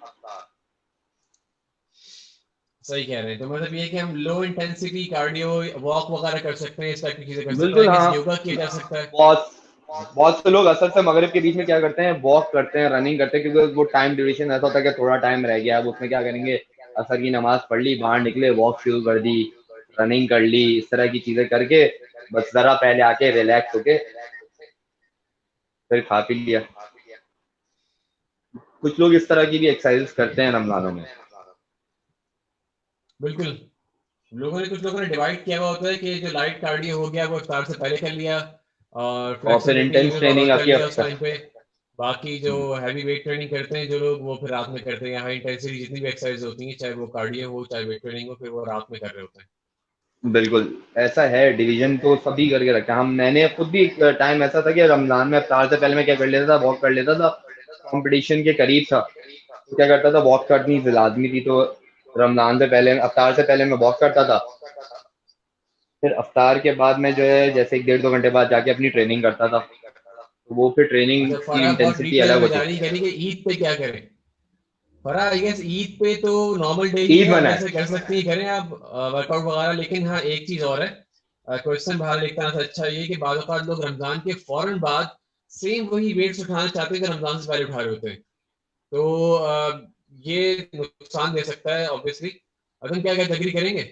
सही कह रहे हैं। तो मतलब ये है कि हम लो इंटेंसिटी कार्डियो वॉक वगैरह कर सकते हैं, इस टाइप की चीजें कर सकते हैं, बिल्कुल आई गेस हाँ, योगा किया जा सकता है। बहुत बहुत से लोग असल से मगरिब के बीच में क्या करते हैं, वॉक करते हैं, रनिंग करते हैं, क्योंकि वो टाइम ड्यूरेशन ऐसा होता है कि थोड़ा टाइम रह गया, अब उसमें क्या करेंगे, असर की नमाज पढ़ ली, बाहर निकले, वॉक शुरू कर दी, रनिंग कर ली, इस तरह की चीजें करके बस जरा पहले आके रिलैक्स होके फिर खा पी लिया। कुछ लोग इस तरह की भी एक्सरसाइज करते हैं रमजानों में। बिल्कुल, कुछ लोगों ने डिवाइड किया हुआ होता है कि जो लाइट कार्डियो हो गया वो इफ्तार से पहले कर लिया, और और फिर फ्लेक्सिबिलिटी इंटेंस जो ट्रेनिंग नॉर्मल कर आती है लिया उस अफ्तार। टाइम पे। बाकी जो हैवी वेट ट्रेनिंग करते हैं जो लोग, वो फिर रात में करते हैं। हाई इंटेंसिटी जितनी भी एक्सरसाइज होती है, चाहे वो कार्डियो हो चाहे वेट ट्रेनिंग हो, फिर वो रात में कर रहे होते हैं। बिल्कुल ऐसा है, डिवीजन तो सभी करके रखा है, हम मैंने खुद भी एक टाइम ऐसा था कि रमजान में अफ्तार से पहले मैं क्या कर लेता था, वॉक कर लेता था, कंपटीशन के करीब था तो क्या करता था, वॉक करनी लाजमी थी, तो रमजान से पहले, अफ्तार से पहले मैं वॉक करता था, फिर अफ्तार के बाद मैं जो है जैसे 1 डेढ़ 2 घंटे बाद जाके अपनी ट्रेनिंग करता था, तो वो फिर ट्रेनिंग अच्छा, की फराह बहुत इंटेंसिटी डिटेल अलग में होती जा रही है, है। यानी कि ईद पे क्या करें। फरा आई गेस ईद पे तो नॉर्मल डे ही ईद है, बना वैसे है। कर सकती हैं, करें आप वर्कआउट वगैरह। लेकिन हाँ एक चीज और है, क्वेश्चन बाहर लिखता था, अच्छा ये कि बाद औक़ात लोग रमजान के फौरन बाद सेम वही वेट्स उठाना चाहते हैं जो रमजान से पहले उठा रहे होते हैं, तो ये नुकसान दे सकता है ऑब्वियसली। तुम क्या क्या एग्री करेंगे?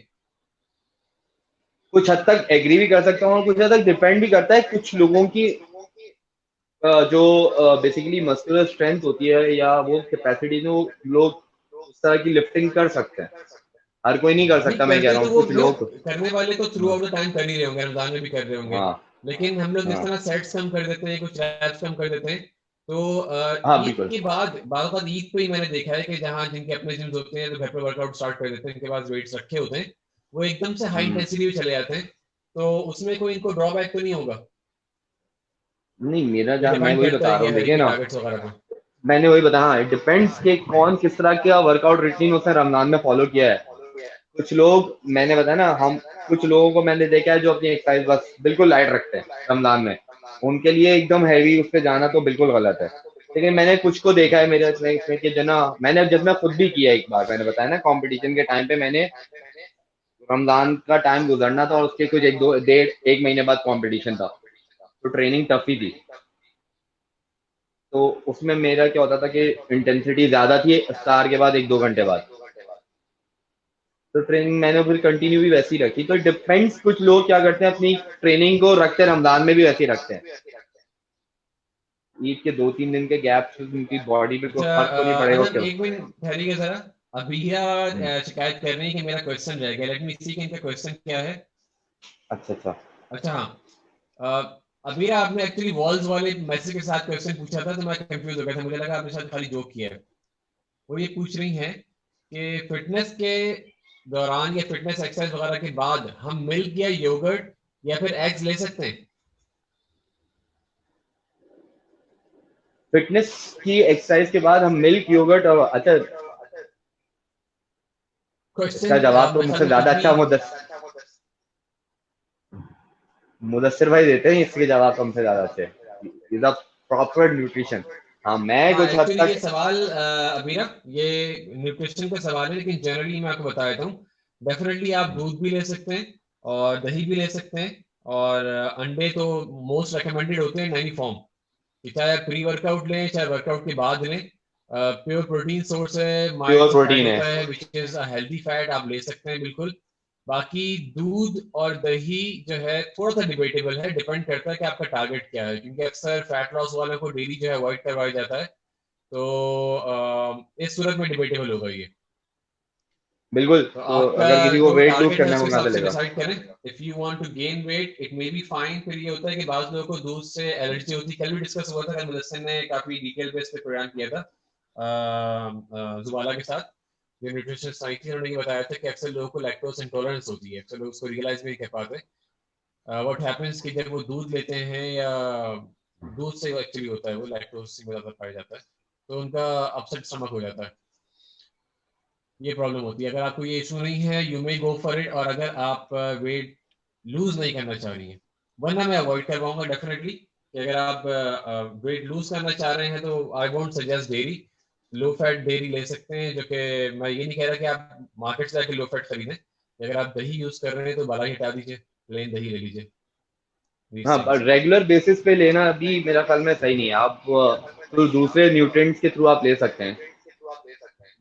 कुछ हद तक एग्री भी कर सकता हूँ और कुछ हद तक डिपेंड भी करता है कुछ लोगों की जो बेसिकली मस्कुलर स्ट्रेंथ होती है या वो कैपेसिटी जो लोग उस तरह की लिफ्टिंग कर सकते हैं। हर कोई नहीं कर नहीं सकता, मैं कह करते रहा तो हूँ वो कुछ लोग, लोग। करने वाले तो थ्रू हाँ आउट द टाइम कर ही रहे होंगे, रमजान में भी कर रहे होंगे। हाँ लेकिन हम लोग जिस हाँ तरह सेट्स कम कर देते हैं, कुछ रैप्स कम कर देते हैं, तो हाँ ईद बिल्कुल। के बाद बाद ईद पे ही मैंने देखा है कि जहाँ जिनके अपने जिम्स होते हैं, जो घर पे वर्कआउट स्टार्ट कर देते हैं, इनके पास वेट्स रखे होते हैं, वो एकदम से हाई हम्म, इंटेंसिटी में चले जाते हैं, तो उसमें कोई इनको ड्रॉबैक तो नहीं होगा? नहीं मेरा ये जहाँ मैं डिपेंड वही करता बता है रहा ये हूँ, हर देखिए एक ना, टारगेट्स वगैरह पे। मैंने वही बताया, हाँ डिपेंड्स कि कौन किस तरह का वर्कआउट रूटीन उसने रमजान में फॉलो किया है। कुछ लोग, मैंने बताया ना, हम कुछ लोगों को मैंने देखा है जो अपनी एक्सरसाइज बस बिल्कुल लाइट रखते हैं रमजान में, उनके लिए एकदम हैवी उस पर जाना तो बिल्कुल गलत है। लेकिन मैंने कुछ को देखा है मेरे इसमें कि जो ना, मैंने जब मैं खुद भी किया एक बार, मैंने बताया ना कंपटीशन के टाइम पे मैंने, रमजान का टाइम गुजरना था और उसके कुछ एक दो डेढ़ एक महीने बाद कंपटीशन था, तो ट्रेनिंग टफ ही थी। तो उसमें मेरा क्या होता था कि इंटेंसिटी ज्यादा थी इफ्तार के बाद एक दो घंटे बाद, तो ट्रेनिंग मैंने फिर कंटिन्यू भी वैसी रखी। तो डिपेंड्स, कुछ लोग क्या करते हैं अपनी ट्रेनिंग को रखते हैं रमजान में भी वैसी रखते हैं। ईद के 2-3 दिन के गैप से उनकी बॉडी पे कोई अच्छा फर्क तो नहीं पड़ेगा अदम उसके। एक मिनट ठहरिए जरा। अभिया हम्म, शिकायत कर रही है कि मेरा क्वेश्चन रह गया, लेट मी सी कि इनका क्वेश्चन क्या है। अच्छा अच्छा। अच्छा हाँ, अभिया आपने एक्चुअली वॉल्स वाले मैसेज के साथ क्वेश्चन पूछा था, तो मैं कंफ्यूज हो गया था, मुझे लगा आपने शायद खाली जोक किया है। वो ये पूछ रही हैं कि फिटनेस के दौरान या फिटनेस एक्सरसाइज वगैरह के बाद हम मिल्क या योगर्ट या फिर एग्स ले सकते हैं? फिटनेस की एक्सरसाइज के बाद हम मिल्क योगर्ट और, अच्छा, इसका क्वेश्चन जवाब तो मेरे ख्याल मुझसे में कुछ ज्यादा भी। अच्छा मुदस्सिर भाई देते हैं इसके जवाब तो हमसे ज्यादा अच्छे। Is a proper nutrition. हाँ मैं हाँ कुछ हद एक्चुअली ये तक। सवाल अमीरा, ये न्यूट्रिशन का सवाल है, लेकिन जनरली मैं आपको बता देता हूँ। डेफिनेटली आप दूध भी ले सकते हैं और दही भी ले सकते हैं, और अंडे तो मोस्ट रिकमेंडेड होते हैं इन एनी फॉर्म, कि चाहे आप प्री वर्कआउट लें चाहे वर्कआउट के बाद लें। प्योर प्रोटीन सोर्स है, माइल्ड प्योर सा फैट प्रोटीन है। होता है which is a healthy fat, आप ले सकते हैं बिल्कुल। बाकी दूध और दही जो है थोड़ा सा डिबेटेबल है, डिपेंड करता है कि आपका टारगेट क्या है, क्योंकि अक्सर फैट लॉस वालों को डेली जो है अवॉइड करवाया जाता है, तो इस सूरत में डिबेटेबल होगा ये। बिल्कुल। तो तो आपका अगर किसी को जो वेट लूज टारगेट है करना है उसके वो कहाँ हिसाब से से लेगा। डिसाइड करें। If you want to gain weight it may be fine. फिर ये होता है कि बाज लोगों को दूध से एलर्जी होती है, कल भी डिस्कस हुआ था, कल मुदस्सिर ने काफी डिटेल बेस पे प्रोग्राम किया था जुबाला के साथ, जो न्यूट्रिशनिस्ट आई थी, उन्होंने ये बताया था कि अक्सर लोगों को लैक्टोज इंटॉलरेंस होती है, अक्सर लोग उसको रियलाइज भी नहीं कर पाते। व्हाट हैपेंस कि जब वो दूध लेते हैं या दूध से एक्चुअली होता है, वो लैक्टोज में ज्यादा पाया जाता है, तो उनका अपसेट स्टमक हो जाता है, ये प्रॉब्लम होती है। अगर आपको ये इशू नहीं है you may go for it, और अगर आप वेट लूज नहीं करना चाह रही हैं, वरना मैं अवॉइड करवाऊंगा डेफिनेटली, कि अगर आप वेट लूज करना चाह रहे हैं तो I won't suggest dairy. Low fat dairy ले सकते हैं, जो कि मैं ये नहीं कह रहा कि आप मार्केट से जाके लो फैट खरीदें, अगर आप दही यूज कर रहे हैं तो बाला ही हटा दीजिए, प्लेन दही ले लीजिए हाँ, रीस्टेज। पर रेगुलर बेसिस पे लेना भी मेरा ख्याल में सही नहीं है। आप तो दूसरे न्यूट्रिएंट्स के थ्रू आप ले सकते हैं,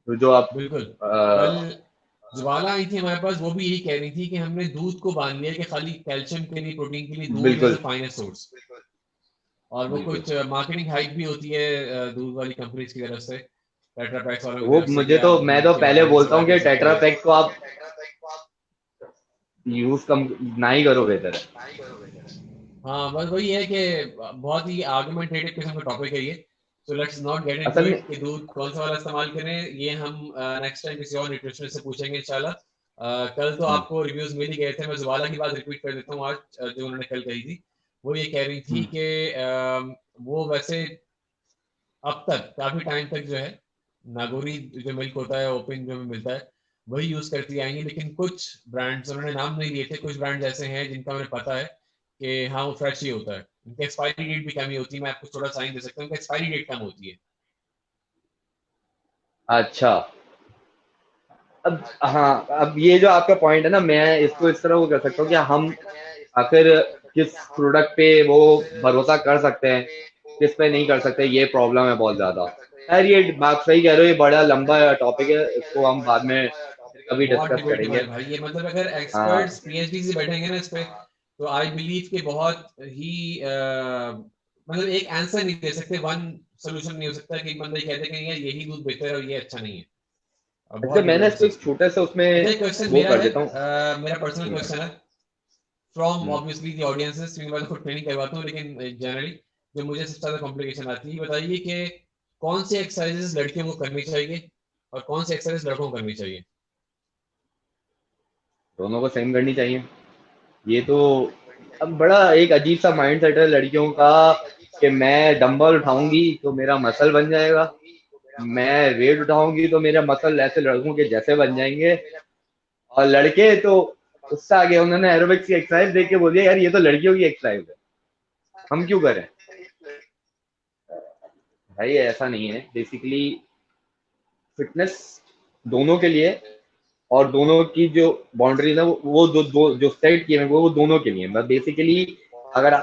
तो जो आप बिल्कुल। कल ज्वाला आई थी हमारे पास, वो भी यही कह रही थी कि हमने दूध को बांध लिया कि खाली कैल्शियम के लिए, प्रोटीन के लिए दूध इज बिल्कुल द फाइनेस्ट सोर्स, और वो बिल्कुल। कुछ मार्केटिंग हाइप भी होती है दूध वाली कंपनीज की तरफ से, टेट्रा पैक्स वालों की वो तरफ से, कि मुझे तो, आप मैं दूध तो के पहले मकाने बोलता सप्लाई हूँ कर कि सकते टेट्रा हैं। पैक को आप यूज कम ना ही करो, बेहतर है। हाँ बस वही है कि बहुत ही आर्गुमेंटेटिव किस्म का टॉपिक है ये, so let's not get into असल में। इट कि दूध कौन सा वाला इस्तेमाल करें, ये हम नेक्स्ट टाइम किसी और न्यूट्रिशनिस्ट से पूछेंगे इंशाल्लाह। कल तो हम्म, आपको रिव्यूज मिल ही गए थे, मैं जुबाला की बात रिपीट कर देता हूँ आज, जो उन्होंने कल कही थी। वो ये कह रही थी हम्म, कि वो वैसे अब तक काफी टाइम तक जो है नागोरी जो मिल्क होता है ओपन जो मिलता है वही यूज करती आएंगी, लेकिन कुछ ब्रांड्स, उन्होंने नाम नहीं लिए थे, कुछ ब्रांड्स ऐसे हैं जिनका उन्हें पता है कि हाँ वो फ्रेश ही होता है, उनकी एक्सपायरी डेट भी कम ही होती है। मैं आपको थोड़ा साइन दे सकता हूँ कि एक्सपायरी डेट कम होती है। अच्छा, अब हाँ, अब ये जो आपका पॉइंट है ना, मैं इसको इस तरह वो कर सकता हूँ कि हम आखिर किस प्रोडक्ट पे वो भरोसा कर सकते हैं, किस पे नहीं कर सकते, ये प्रॉब्लम है बहुत ज्यादा। यार ये बात सही कह रहे हो, ये बड़ा लंबा टॉपिक है, इसको हम बाद में फिर कभी बहुत डिस्कस डिबेटेबल करेंगे। है भाई ये, मतलब अगर हाँ, एक्सपर्ट्स पीएचडी से बैठेंगे ना इस पे, तो आई बिलीव कि बहुत ही मतलब एक आंसर नहीं दे सकते, वन सोल्यूशन नहीं हो सकता कि एक बंदा ये कहते कि यार यही दूध बेहतर है और ये अच्छा नहीं है। अच्छा, बहुत मैंने डिबेट इसको चीज एक की। छोटे से उसमें अच्छा, एक क्वेश्चन वो मेरा कर है, देता हूँ। मेरा पर्सनल हम्म, क्वेश्चन है from hmm. Obviously the audiences, क्योंकि मैं तो खुद ट्रेनिंग करवाता हूँ, लेकिन जनरली जो मुझे सबसे ज्यादा कॉम्प्लिकेशन आती है, ये बताइए कि कौन सी एक्सरसाइजेस लड़कियों को करनी चाहिए और कौन सी एक्सरसाइज लड़कों को करनी चाहिए। दोनों को सेम करनी चाहिए। ये तो अब बड़ा एक अजीब सा माइंड सेट है लड़कियों का, कि मैं डंबल उठाऊंगी तो मेरा मसल बन जाएगा, मैं वेट उठाऊंगी तो मेरा मसल ऐसे लड़कों के जैसे बन जाएंगे। और लड़के तो उससे आगे उन्होंने एरोबिक्स की एक्सरसाइज देख के बोल दिया यार ये तो लड़कियों की एक्सरसाइज है, हम क्यों करें। भाई ऐसा नहीं है, बेसिकली फिटनेस दोनों के लिए, और दोनों की जो बाउंड्रीज है वो जो सेट किए हैं वो दोनों के लिए, बस बेसिकली अगर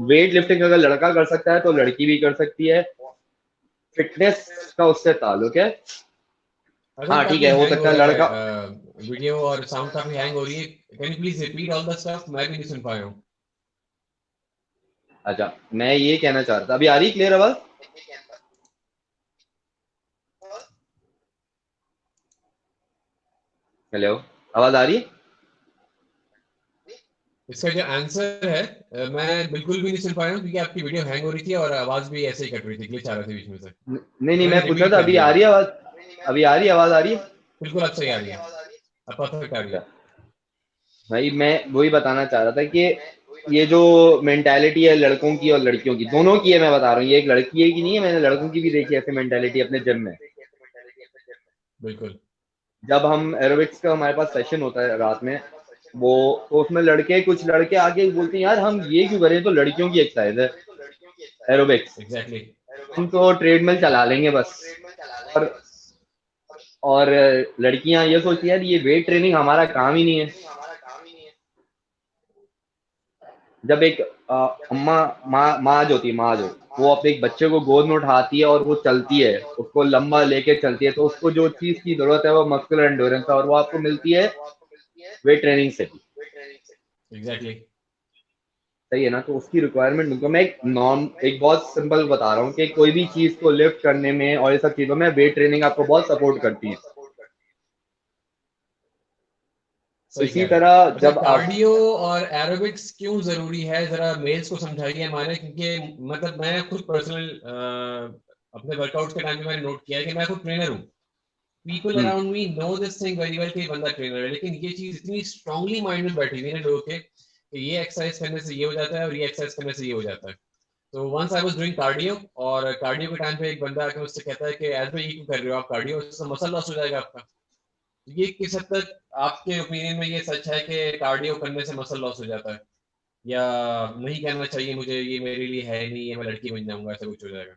वेट लिफ्टिंग अगर लड़का कर सकता है तो लड़की भी कर सकती है, फिटनेस का उससे ताल्लुक है। अगर हाँ ठीक काफी है, हो हैंग हो सकता है रहा लड़का। है वीडियो, और साउंड काफी हैंग हो रही है, can you please repeat all the stuff, मैं भी नहीं सुन पाया हूँ। अच्छा, मैं ये कहना चाह रहा था, अभी आ रही क्लियर आवाज? हेलो, आवाज आ रही है? इसका जो आंसर है मैं बिल्कुल भी नहीं सुन पाया हूँ, क्योंकि आपकी वीडियो हैंग हो रही थी और आवाज भी ऐसे ही कट रही थी, ग्लिच आ रहे थे बीच में से। नहीं नहीं, मैंने मैं पूछ रहा रिपीट था कर अभी दिया आ रही अब। है आवाज? अभी आ रही है आवाज, आ रही है? बिल्कुल अब सही आ रही है, अब परफेक्ट आ रही अच्छा, है। भाई मैं वही बताना चाह रहा था कि ये जो मेंटालिटी है लड़कों की और लड़कियों की, दोनों की है, मैं बता रहा हूँ, ये एक लड़की है की नहीं है, मैंने लड़कों की भी देखी है ऐसे मेंटालिटी अपने जिम में। बिल्कुल। जब हम एरोबिक्स का हमारे पास सेशन होता है रात में, वो तो उसमें लड़के, कुछ लड़के आके बोलते हैं यार हम ये क्यों करें, तो लड़कियों की एक्सरसाइज है एरोबिक्स, एग्जैक्टली। हम तो ट्रेडमिल चला लेंगे बस। और और लड़कियां ये सोचती है यार ये वेट ट्रेनिंग हमारा काम ही नहीं है। जब एक अम्मा, माँ जो होती है, माँ जो, वो अपने एक बच्चे को गोद में उठाती है और वो चलती है, उसको लंबा लेके चलती है, तो उसको जो चीज की जरूरत है वो मस्कुलर एंडोरेंस है, और वो आपको मिलती है वेट ट्रेनिंग से भी। एग्जैक्टली। सही है ना, तो उसकी रिक्वायरमेंट मिलती है। मैं एक बहुत सिंपल बता रहा हूँ कि कोई भी चीज को लिफ्ट करने में और ये सब चीजों में वेट ट्रेनिंग आपको बहुत सपोर्ट करती है। सही इसी कह रहे तरह हैं। अच्छा, जब आप कार्डियो और एरोबिक्स क्यों जरूरी है, जरा मेल्स को समझाइए हमारे, क्योंकि मतलब मैं खुद पर्सनल अपने वर्कआउट के टाइम में मैंने नोट किया है कि मैं खुद ट्रेनर हूँ। People hmm, around me know this thing very well कि बंदा ट्रेनर है, लेकिन ये चीज इतनी स्ट्रांगली माइंड में बैठी हुई है लोगों के कि ये एक्सरसाइज करने से ये हो जाता है और ये एक्सरसाइज करने से ये हो जाता है। तो once I was doing cardio, और कार्डियो के टाइम पे एक बंदा आके मुझसे कहता है कि एज भाई ये क्यों कर रहे हो आप कार्डियो, उससे मसल लॉस हो जाएगा आपका। ये किस हद तक आपके ओपिनियन में ये सच है कि कार्डियो करने से मसल लॉस हो जाता है, या नहीं करना चाहिए मुझे, ये मेरे लिए है नहीं, ये मैं लड़की बन जाऊंगा, ऐसा कुछ हो जाएगा।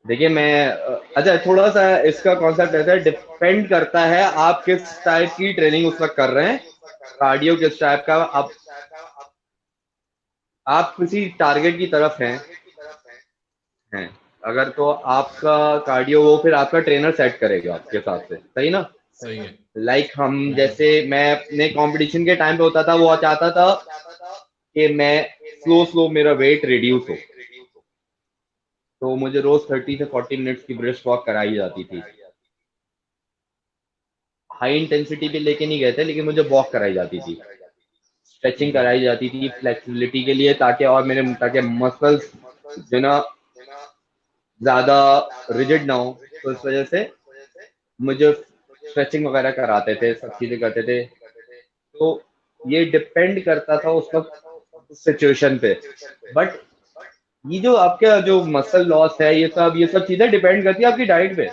देखिए मैं अच्छा, थोड़ा सा इसका कॉन्सेप्ट ऐसा है, डिपेंड करता है आप किस टाइप की ट्रेनिंग उस वक्त कर रहे हैं, कार्डियो किस टाइप का, आप किसी टारगेट की तरफ हैं अगर, तो आपका कार्डियो वो फिर आपका ट्रेनर सेट करेगा आपके हिसाब से, सही ना। सही है। हम बिल्कुल। जैसे मैं अपने कंपटीशन के टाइम पे होता था, वो चाहता था कि मैं स्लो स्लो मेरा वेट रिड्यूस हो, तो मुझे रोज 30 से 40 मिनट्स की ब्रिस्क वॉक कराई जाती थी। हाई इंटेंसिटी पे लेके नहीं गए थे, लेकिन मुझे वॉक कराई जाती थी, स्ट्रेचिंग ठीक है। कराई जाती थी फ्लेक्सिबिलिटी के लिए, ताकि मसल्स जो ना ज्यादा रिजिड ना हो, तो इस वजह से मुझे स्ट्रेचिंग वगैरह कराते थे, सब चीजें करते थे। तो ये डिपेंड करता था उस वक्त सिचुएशन पे। बट ये जो आपका जो मसल लॉस है, ये सब चीजें डिपेंड करती है आपकी डाइट पे।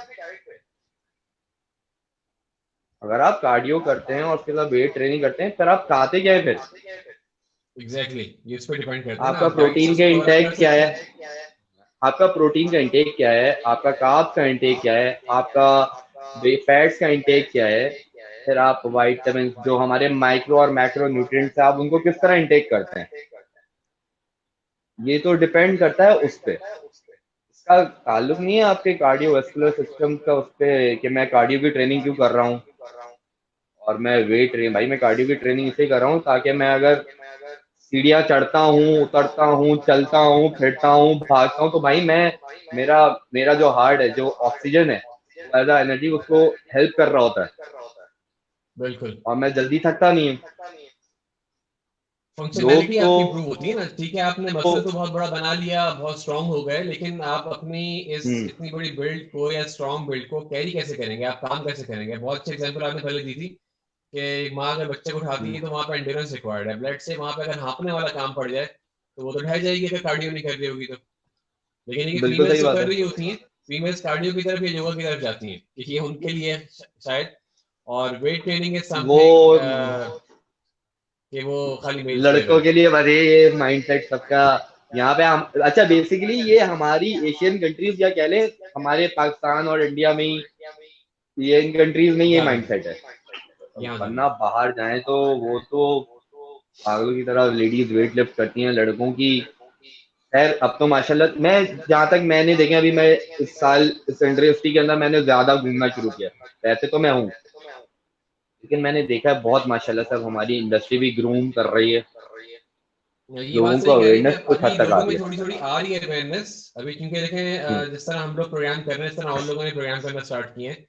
अगर आप कार्डियो करते हैं और उसके साथ वेट ट्रेनिंग करते हैं, फिर आप खाते क्या है फिर? Exactly exactly. ये इस पर डिपेंड करता है ना, आपका आप डाइट से प्रोटीन के उसको कवर अप कर इंटेक क्या सकते है? हैं। आपका प्रोटीन का इंटेक क्या है, आपका कार्ब्स का इंटेक क्या है, आपका फैट्स का इंटेक क्या है, फिर आप वाइटामिन जो हमारे माइक्रो और मैक्रो न्यूट्रिएंट्स है आप उनको किस तरह इंटेक करते हैं, ये तो डिपेंड करता है उस पे। इसका ताल्लुक नहीं है आपके कार्डियोवास्कुलर सिस्टम का उस पे कि मैं कार्डियो की ट्रेनिंग क्यों कर रहा हूँ और मैं वेट ट्रेन, भाई मैं कार्डियो की ट्रेनिंग इसलिए कर रहा हूँ ताकि मैं अगर सीढ़ियाँ चढ़ता हूँ, उतरता हूँ, चलता हूँ, फिरता हूँ, भागता हूँ, तो भाई मैं मेरा मेरा जो हार्ट है, जो ऑक्सीजन है, एज एनर्जी उसको हेल्प कर रहा होता है बिल्कुल। और मैं जल्दी थकता नहीं हूँ। लोग फंक्शनैलिटी तो आपकी इंप्रूव होती है ना, ठीक है, आपने मसल तो बहुत बड़ा बना लिया, बहुत स्ट्रांग हो गए, लेकिन आप अपनी इस हम्म इतनी बड़ी बिल्ड को या स्ट्रांग बिल्ड को कैरी कैसे करेंगे, आप काम कैसे करेंगे? बहुत अच्छी एग्जांपल आपने पहले दी थी कि एक माँ अगर बच्चे को उठाती हम्म, है तो वहाँ पे एंड्योरेंस रिक्वायर्ड है, ब्लड से वहाँ पे अगर हाँपने वाला काम पड़ जाए तो वो तो ढह जाएगी अगर कार्डियो नहीं कर रही होगी तो। लेकिन ये बिल्कुल फीमेल्स सही तो बात कर है। रही होती हैं, फीमेल्स कार्डियो की तरफ या योगा की तरफ जाती हैं कि ये उनके लिए शायद। और वेट ट्रेनिंग इज वो समथिंग कि वो खाली मेल्स कर रहे लड़कों हैं। के लिए बने ये माइंडसेट सबका। यहाँ पे हम अच्छा बेसिकली ये हमारी एशियन कंट्रीज या कह लें हमारे पाकिस्तान और इंडिया में ही, ये इन कंट्रीज में ये ज्यादा माइंडसेट है। यहाँ वरना ज्यादा बाहर जाएं तो वो तो पागलों की तरह लेडीज वेट लिफ्ट करती हैं लड़कों की। खैर अब तो माशाल्लाह मैं जहाँ तक मैंने देखे अभी मैं इस साल इस इंडस्ट्री के अंदर मैंने ज्यादा घूमना शुरू किया। वैसे तो मैं हूँ लेकिन मैंने देखा है बहुत माशाल्लाह सब हमारी इंडस्ट्री भी ग्रूम कर रही है। ये बात लोगों को सही कह रही है कि अवेयरनेस अब कुछ हद अभी तक आ लोगों रही में है। थोड़ी थोड़ी आ रही है अवेयरनेस अभी, क्योंकि देखें हम्म, जिस तरह हम लोग प्रोग्राम कर रहे हैं इस तरह और लोगों ने प्रोग्राम करना स्टार्ट किए हैं,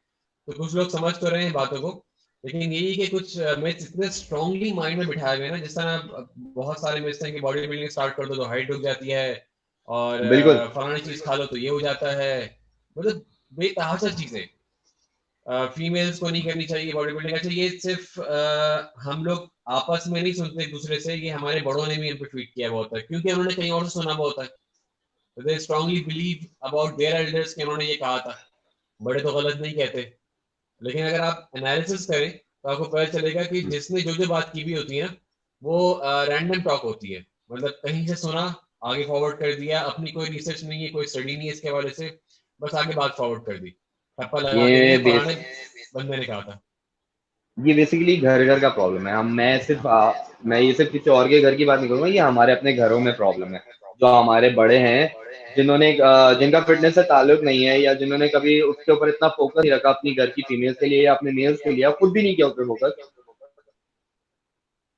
तो कुछ लोग समझ तो रहे हैं बातों को। लेकिन यही कि कुछ मिथ्स इतने स्ट्रांगली माइंड में बिठाए हुए हैं ना, जिस तरह बहुत सारे मिथ्स हैं कि बॉडी बिल्डिंग स्टार्ट कर दो तो हाइट रुक जाती है, और बिल्कुल। फलानी चीज खा लो तो ये हो जाता है। मतलब बेतहाशा चीजें, फीमेल्स को नहीं करनी चाहिए बॉडी बिल्डिंग। अच्छा, ये सिर्फ हम लोग आपस में नहीं सुनते एक दूसरे से, ये हमारे बड़ों ने भी इन पे ट्वीट किया हुआ होता है, क्योंकि उन्होंने कहीं और से सुना हुआ होता है। They strongly believe about their elders कि उन्होंने ये कहा था। बड़े तो गलत नहीं कहते, लेकिन अगर आप एनालिसिस करें तो आपको पता चलेगा कि जिसने जो जो बात की भी होती है ना, वो रैंडम टॉक होती है। मतलब कहीं से सुना, आगे फॉरवर्ड कर दिया, अपनी कोई रिसर्च नहीं है, कोई स्टडी नहीं है इसके हवाले से, बस आगे बात फॉरवर्ड कर दी, ठप्पा लगा के ये दिया बेस फलाने बंदे ने कहा था। ये बेसिकली घर घर का प्रॉब्लम है। हम मैं ये सिर्फ किसी और के घर की बात नहीं करूंगा, ये हमारे अपने घरों में प्रॉब्लम है। जो हमारे बड़े हैं जिन्होंने जिनका फिटनेस से ताल्लुक नहीं है या जिन्होंने कभी उसके ऊपर इतना फोकस नहीं रखा अपनी घर की फीमेल्स के लिए या अपने मेल्स के लिए, या खुद भी नहीं किया उस पर फोकस,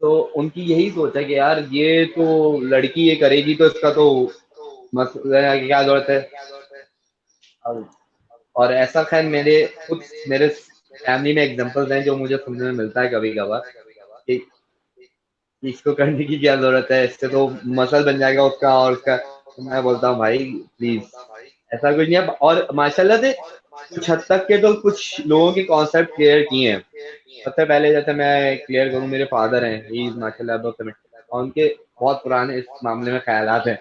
तो उनकी यही सोच है कि यार ये तो लड़की ये करेगी तो इसका तो मसला है, क्या जरूरत है। अब और ऐसा खैर मेरे फैमिली में एग्जांपल्स हैं जो मुझे सुनने में मिलता है कभी कभार कि इसको करने की क्या जरूरत है, इससे तो मसल बन जाएगा उसका और उसका। तो मैं बोलता हूँ भाई प्लीज ऐसा कुछ नहीं है। और माशाल्लाह से कुछ हद तक के तो कुछ लोगों के कॉन्सेप्ट क्लियर किए हैं। सबसे पहले जैसे मैं क्लियर करूँ, मेरे फादर हैं, ही इज माशाल्लाह अबव 70 और उनके बहुत पुराने इस मामले में ख्यालात हैं,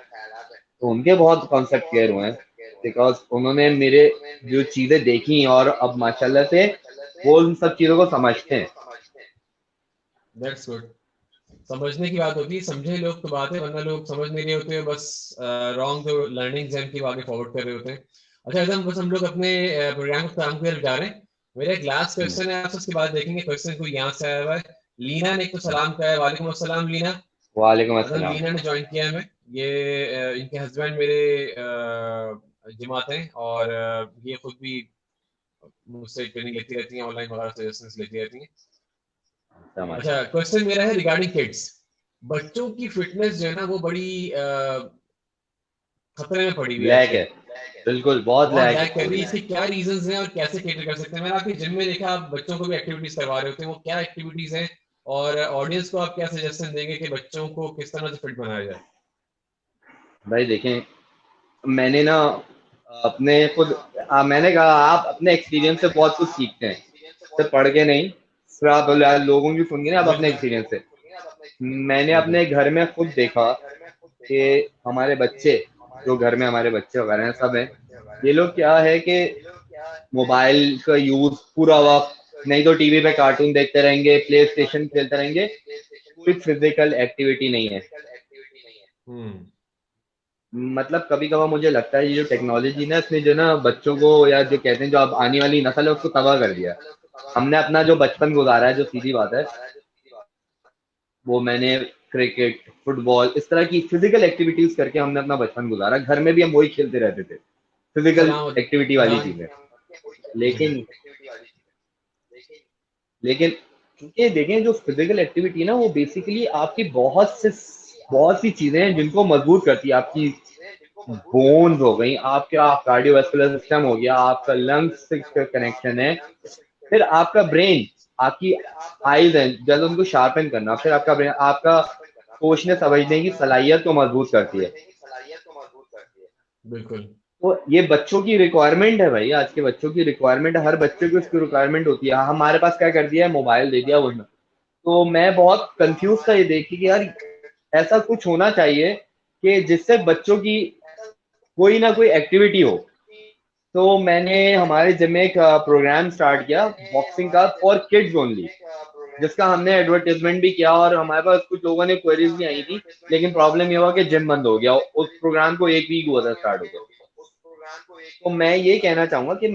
तो उनके बहुत कॉन्सेप्ट क्लियर हुए हैं बिकॉज उन्होंने मेरे जो चीजें देखी और अब माशाल्लाह से वो उन सब चीजों को समझते हैं। That's good. समझने की बात होती है, समझे लोग तो बात है, वरना लोग समझ नहीं रहे होते हैं, बस रॉन्ग जो लर्निंग्स हैं उनकी आगे फॉरवर्ड कर रहे होते हैं। अच्छा, एकदम बस हम लोग अपने प्रोग्राम को काम कर जा रहे हैं। मेरा एक लास्ट हम्म, क्वेश्चन है आपसे, उसके बाद देखेंगे क्वेश्चन को यहाँ से आया हुआ है। लीना ने एक तो सलाम कहा है, वालेकुम अस्सलाम लीना। वालेकुम अदन अस्सलाम। लीना ने ज्वाइन किया है हमें। ये इनके हस्बैंड मेरे जमात हैं, और ये खुद भी मुझसे ट्रेनिंग लेती रहती हैं, ऑनलाइन वगैरह सजेशंस लेती रहती हैं। अच्छा, माशाल्लाह। क्वेश्चन मेरा है रिगार्डिंग किड्स। बच्चों की फिटनेस जो है ना वो बड़ी खतरे में पड़ी हुई है लैक आजकल, है, बिल्कुल बहुत बहुत लैक लैग कर रही है। है। इसके क्या रीजंस हैं और कैसे कैटर कर सकते हैं? मैंने आपके जिम में देखा, आप बच्चों को भी एक्टिविटीज करवा रहे होते हैं, वो क्या एक्टिविटीज हैं? और ऑडियंस को आप क्या सजेशन देंगे कि बच्चों को किस तरह से फिट बनाया जाए? भाई देखें, मैंने ना अपने खुद मैंने कहा आप अपने एक्सपीरियंस से बहुत कुछ सीखते हैं, सिर्फ पढ़ के नहीं। सिर्फ आप लोगों की सुन के नहीं, आप अपने बिल्कुल। एक्सपीरियंस से। मैंने बिल्कुल। अपने घर में खुद देखा कि हमारे बच्चे, जो घर में हमारे बच्चे वगैरह हैं सब हैं, ये लोग क्या है कि मोबाइल का यूज पूरा वक्त, नहीं तो टीवी पे कार्टून देखते रहेंगे, प्ले स्टेशन खेलते रहेंगे, कोई फिजिकल एक्टिविटी नहीं है। हम्म। मतलब कभी कभार मुझे लगता है ये जो टेक्नोलॉजी ना, इसने जो ना बच्चों को, या जो कहते हैं जो अब आने वाली नस्ल है उसको तबाह कर दिया। हमने अपना जो बचपन गुजारा है, जो सीधी बात है, वो मैंने क्रिकेट, फुटबॉल, इस तरह की फिजिकल एक्टिविटीज करके हमने अपना बचपन गुजारा। घर में भी हम वही खेलते रहते थे, फिजिकल सलाम एक्टिविटी वाली अजान। चीजें। जी। लेकिन लेकिन ये देखें, जो फिजिकल एक्टिविटी है ना, वो बेसिकली आपकी बहुत सी चीजें हैं जिनको मजबूत करती है। आपकी बोन्स हो गई, आपका कार्डियोवास्कुलर सिस्टम हो गया, आपका लंग्स से कनेक्शन है, फिर आपका ब्रेन, आपकी आईज है, जब उनको शार्पन करना, फिर आपका ब्रेन, आपका सोचने समझने की सलाहियत को मजबूत करती है। बिल्कुल। तो ये बच्चों की रिक्वायरमेंट है भाई, आज के बच्चों की रिक्वायरमेंट है, हर बच्चे को इसकी रिक्वायरमेंट होती है। हमारे पास क्या कर दिया है, मोबाइल दे दिया उसने। तो मैं बहुत कंफ्यूज था ये देख के कि यार ऐसा कुछ होना चाहिए कि जिससे बच्चों की कोई ना कोई एक्टिविटी हो। तो मैंने हमारे जिम में एक प्रोग्राम स्टार्ट किया, बॉक्सिंग का, फॉर किड्स ओनली, जिसका हमने एडवर्टाइजमेंट भी किया और हमारे पास कुछ लोगों ने क्वेरीज भी आई थी। लेकिन प्रॉब्लम ये हुआ कि जिम बंद हो गया, उस प्रोग्राम को एक वीक हुआ था स्टार्ट होकर। तो मैं ये कहना चाहूंगा कि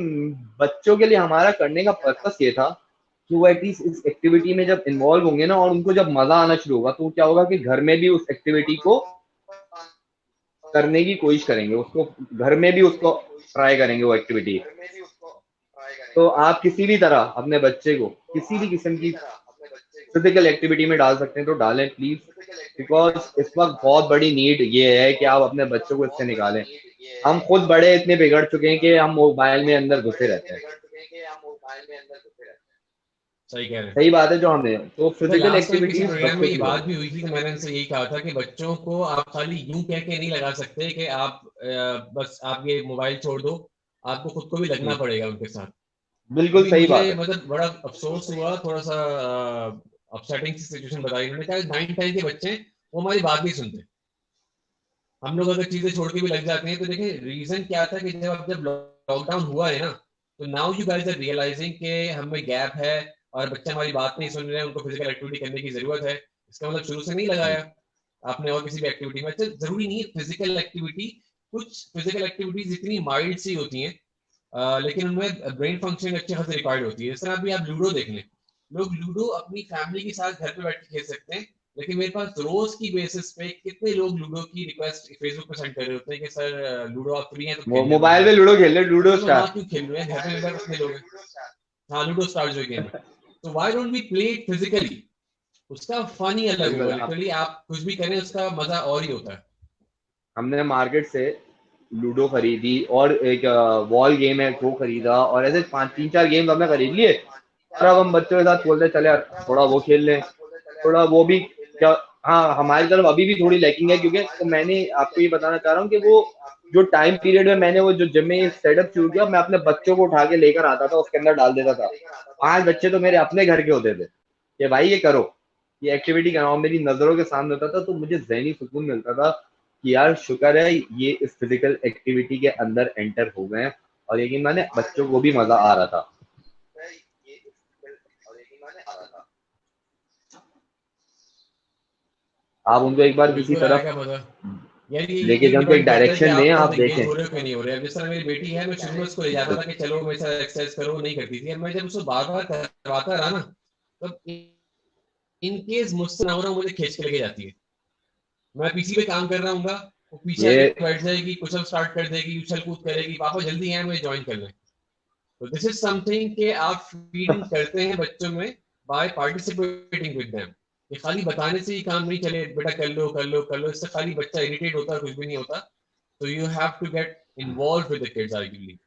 बच्चों के लिए हमारा करने का पर्पस ये था कि वो एटलीस्ट इस एक्टिविटी में जब इन्वॉल्व होंगे ना, और उनको जब मजा आना शुरू होगा, तो क्या होगा कि घर में भी उस एक्टिविटी को करने की कोशिश करेंगे, उसको घर में भी उसको ट्राई करेंगे वो एक्टिविटी। तो आप किसी भी तरह अपने बच्चे को किसी भी किस्म की फिजिकल एक्टिविटी में डाल सकते हैं तो डालें प्लीज, बिकॉज इस वक्त बहुत बड़ी नीड ये है कि आप अपने बच्चों को इससे निकालें। हम खुद बड़े इतने बिगड़ चुके हैं कि हम मोबाइल में अंदर घुसे रहते हैं। सही कह रहे हैं। सही बात है, जो हमने तो पता फिजिकल लास्ट टाइम किसी एक्टिविटीज प्रोग्राम में बच्चों ये की बात करें। भी हुई थी, तो मैंने उनसे यही कहा था कि बच्चों को आप खाली यूं कह के नहीं लगा सकते कि आप बस आप ये मोबाइल छोड़ दो, आपको खुद को भी लगना पड़ेगा उनके साथ। बिल्कुल क्योंकि सही मुझे बात है। मतलब बड़ा अफसोस हुआ, थोड़ा सा अपसेटिंग सी सिचुएशन बताई उन्होंने कहा 9-10 के बच्चे हैं, वो हमारी बात नहीं सुनते। हम लोग अगर चीजें छोड़ के भी लग जाते हैं तो देखिए रीजन क्या था कि जब लॉकडाउन हुआ है ना, तो now you guys are realising कि हमें गैप है और बच्चे हमारी बात नहीं सुन रहे हैं, उनको फिजिकल एक्टिविटी करने की जरूरत है। इसका मतलब शुरू से नहीं लगाया आपने और किसी भी एक्टिविटी में। अच्छा जरूरी नहीं है फिजिकल एक्टिविटी, कुछ फिजिकल एक्टिविटीज इतनी माइल्ड सी होती हैं, लेकिन उनमें ब्रेन फंक्शनिंग अच्छे खासे रिक्वायर्ड होती है। जिस तरह अभी आप लूडो देख लें, लोग लूडो अपनी फैमिली के साथ घर पे बैठ के खेल सकते हैं, लेकिन मेरे पास रोज की बेसिस पे कितने लोग लूडो की रिक्वेस्ट फेसबुक पे सेंड कर रहे होते हैं कि सर लूडो आप फ्री हैं तो खेलने हैं हमारे मोबाइल में साथ। लूडो खेल रहे, तो लूडो मैं स्टार। वहां क्यों खेल रहे हैं, घर पे मेरे पास कितने लोग हैं। हाँ लूडो स्टार जो गेम है, तो why don't we play it physically. उसका फन ही अलग बिल्कुल। होगा, लिटरली आप कुछ भी करें उसका मजा और ही होता है। हमने मार्केट से लूडो खरीदी और एक वॉल गेम है वो खरीदा, और ऐसे पांच तीन चार गेम हमने खरीद लिए। और अब हम बच्चों के साथ बोलते चले यार थोड़ा वो खेल लें, थोड़ा वो भी क्या। हाँ, हमारी तरफ अभी भी थोड़ी लैकिंग है, क्योंकि तो मैंने आपको ये बताना चाह रहा हूँ कि वो जो टाइम पीरियड में मैंने वो जो जिम में सेटअप शुरू किया, मैं अपने बच्चों को उठा के लेकर आता था, उसके अंदर डाल देता था। 5 बच्चे तो मेरे अपने घर के होते थे कि भाई ये करो, ये एक्टिविटी कराओ, मेरी नजरों के सामने होता था, तो मुझे जहनी सुकून मिलता था कि यार शुक्र है ये इस फिजिकल एक्टिविटी के अंदर एंटर हो गए हैं। और यकीन माने बच्चों को भी मजा आ रहा था। आप उनको एक बार किसी बिल्कुल तरफ आएगा मजा। यार लेके ये जाओ, उनको एक डिपेंड करता है कि डायरेक्शन दें, आप आप खुद एंगेज देखें। हो रहे हो कि नहीं हो रहे हो। जिस तरह मेरी बेटी है, मैं शुरू में उसको ले जाता था कि चलो मेरे साथ एक्सरसाइज करो, नहीं करती थी। अब मैं जब उसको बार बार करवाता रहा ना, तब इन केस मुझसे ना हो रहा, मुझे खींच के लेके जाती है। मैं पीसी पे काम कर रहा हूँ, वो पीछे ये आके बैठ जाएगी, पुशअप स्टार्ट कर देगी, उछल कूद करेगी, पापा जल्दी है मुझे ज्वाइन कर लें। तो दिस इज समथिंग कि आप फीड करते हैं बच्चों में बाय पार्टिसिपेटिंग विद देम। ये खाली बताने से ही काम नहीं चले, बेटा कर लो कर लो कर लो, इससे खाली बच्चा इरिटेट होता है, कुछ भी नहीं होता। तो you have to get involve with the kids I believe.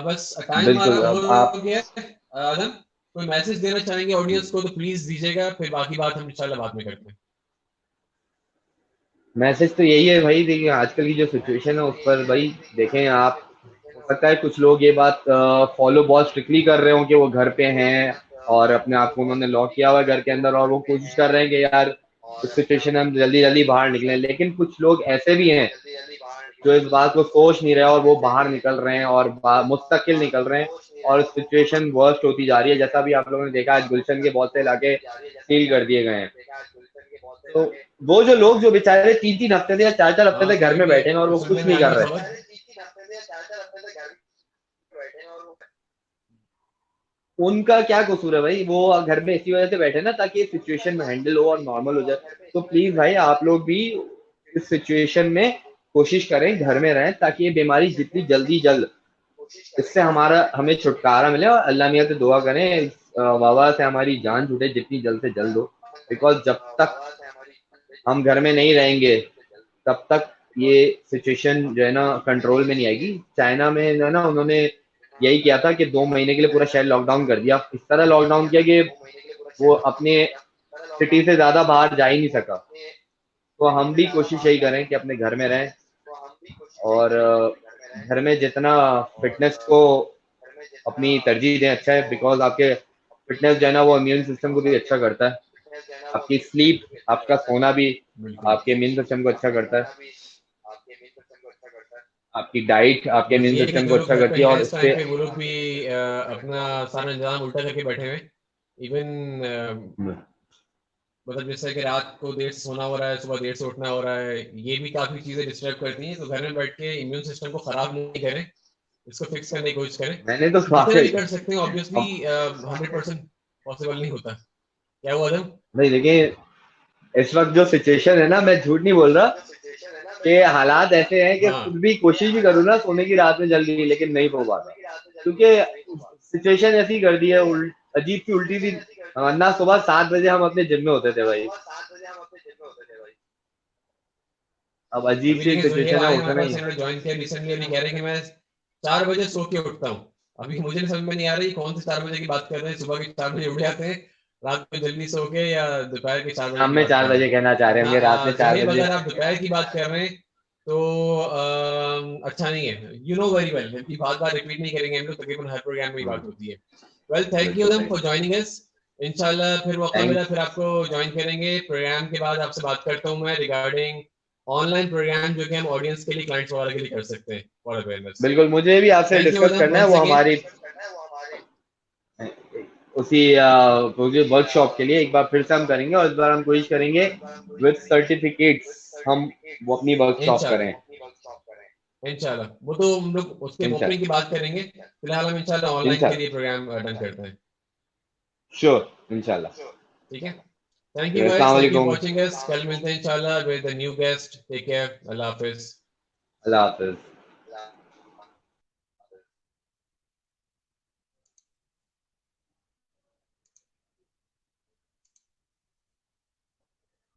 बस टाइम हमारा बिल्कुल। अब ओवर आप हो गया है। आदम कोई मैसेज देना चाहेंगे ऑडियंस को तो प्लीज दीजिएगा, फिर बाकी बात हम इंशाल्लाह बाद में करते हैं। मैसेज तो यही है भाई, देखिए आजकल की जो सिचुएशन है उस पर भाई देखें आप। हो सकता है कुछ लोग ये बात फॉलो बहुत स्ट्रिक्टली कर रहे हो कि वो घर पे हैं और अपने आप को उन्होंने लॉक किया हुआ है घर के अंदर, और वो कोशिश कर रहे हैं कि यार इस सिचुएशन में हम जल्दी जल्दी बाहर निकलें। लेकिन कुछ लोग ऐसे भी हैं जो इस बात को सोच नहीं रहे और वो बाहर निकल रहे हैं और मुस्तकिल निकल रहे हैं, और सिचुएशन वर्स्ट होती जा रही है। जैसा भी आप लोगों ने देखा, आज गुलशन के बहुत से इलाके सील कर दिए गए हैं। तो वो जो लोग जो बेचारे 3-3 हफ्ते से या 4-4 हफ्ते से घर में बैठे हैं और वो कुछ नहीं कर रहे, उनका क्या कसूर है भाई? वो घर में इसी वजह से बैठे ना ताकि ये सिचुएशन में हैंडल हो और नॉर्मल हो जाए। तो प्लीज भाई आप लोग भी इस सिचुएशन में कोशिश करें घर में रहें ताकि ये बीमारी जितनी जल्दी जल्द इससे हमें छुटकारा मिले, और अल्लाह मियाँ से दुआ करें इस वबा से हमारी जान छूटे जितनी जल्द से जल्द हो। बिकॉज जब तक हम घर में नहीं रहेंगे तब तक ये सिचुएशन जो है ना कंट्रोल में नहीं आएगी। चाइना में जो है ना उन्होंने यही किया था कि 2 महीने के लिए पूरा शहर लॉकडाउन कर दिया। इस तरह लॉकडाउन किया कि वो अपने सिटी से ज्यादा बाहर जा ही नहीं सका। तो हम भी कोशिश यही करें कि अपने घर में रहें और घर में जितना फिटनेस को अपनी तरजीह दें अच्छा है। बिकॉज आपके फिटनेस जो है ना वो इम्यून सिस्टम को भी अच्छा करता है, आपकी स्लीप, आपका सोना भी आपके इम्यून सिस्टम को अच्छा करता है, आपकी डाइट आपके इम्यून ये कि सिस्टम को जो लोग अच्छा घर पे करती है। हैं और इस टाइम इससे पे वो लोग भी अपना सारा इंतजाम उल्टा करके बैठे हुए। इवन मतलब जैसे कि रात को देर से सोना हो रहा है, सुबह देर से उठना हो रहा है, ये भी काफी चीजें डिस्टर्ब करती हैं। तो घर में बैठ के इम्यून सिस्टम को खराब नहीं करें, इसको फिक्स करने की कोशिश करें। मैंने तो जितने भी वाकई कर सकते हैं, ऑब्वियसली 100% पॉसिबल नहीं होता। क्या हुआ आदम? नहीं, देखिए इस वक्त जो सिचुएशन है ना, मैं झूठ नहीं बोल रहा कि हालात ऐसे हैं कि हाँ खुद भी कोशिश भी करूँ ना सोने की रात में जल्दी, लेकिन नहीं हो पाता क्योंकि सिचुएशन ऐसी कर दी है अजीब सी उल्टी सी। वरना सुबह 7 बजे हम अपने जिम में होते थे भाई, अब अजीब अभी सी लेकिन सुहेल सिचुएशन है, आए उठना हमारे नहीं पास, है। इन्होंने ज्वाइन किया रिसेंटली। अभी कह रहे हैं कि मैं 4 बजे सो के उठता हूँ। अभी मुझे नहीं समझ में नहीं आ रही कौन से 4 बजे की बात कर रहे हैं। सुबह के 4 बजे उठ जाते हैं, रात को जल्दी सो के, या दोपहर के 4 बजे शाम की में बात चार कर रहे बजे हैं। कहना चाह रहे होंगे, रात में चार सुहेल, बजे अगर आप दोपहर की बात कर रहे हैं तो अच्छा नहीं है। यू नो वेरी वेल, जबकि बात बात रिपीट नहीं करेंगे हम लोग, तकरीबन हर प्रोग्राम में ही बात होती है। वेल, थैंक यू बिल्कुल दम सही। For joining us. इंशाल्लाह फिर मौका थैंक मिला फिर आपको ज्वाइन करेंगे। प्रोग्राम के बाद आपसे बात करता हूँ मैं रिगार्डिंग ऑनलाइन प्रोग्राम जो कि हम ऑडियंस के लिए, क्लाइंट्स वगैरह के लिए कर सकते हैं फॉर अवेयरनेस। बिल्कुल, मुझे भी आपसे थैंक यू डिस्कस मदम करना है वंस वो अगेन। हमारी उसी वर्कशॉप के लिए एक बार फिर से हम करेंगे, और इस बार हम कोशिश करेंगे विद सर्टिफिकेट्स हम वो अपनी वर्कशॉप करें। इंशाल्लाह इंशाल्लाह, वो तो हम लोग उसके मौके की इंशाल्लाह बात करेंगे। फिलहाल हम इंशाल्लाह ऑनलाइन के लिए इंशाल्लाह प्रोग्राम डन करते हैं। श्योर इंशाल्लाह। ठीक है, थैंक यू अस्सलाम गाइस, थैंक यू फॉर वालेकुम। Watching us. कल मिलते हैं इंशाल्लाह with the new guest. Take care, अल्लाह हाफिज। अल्लाह हाफिज।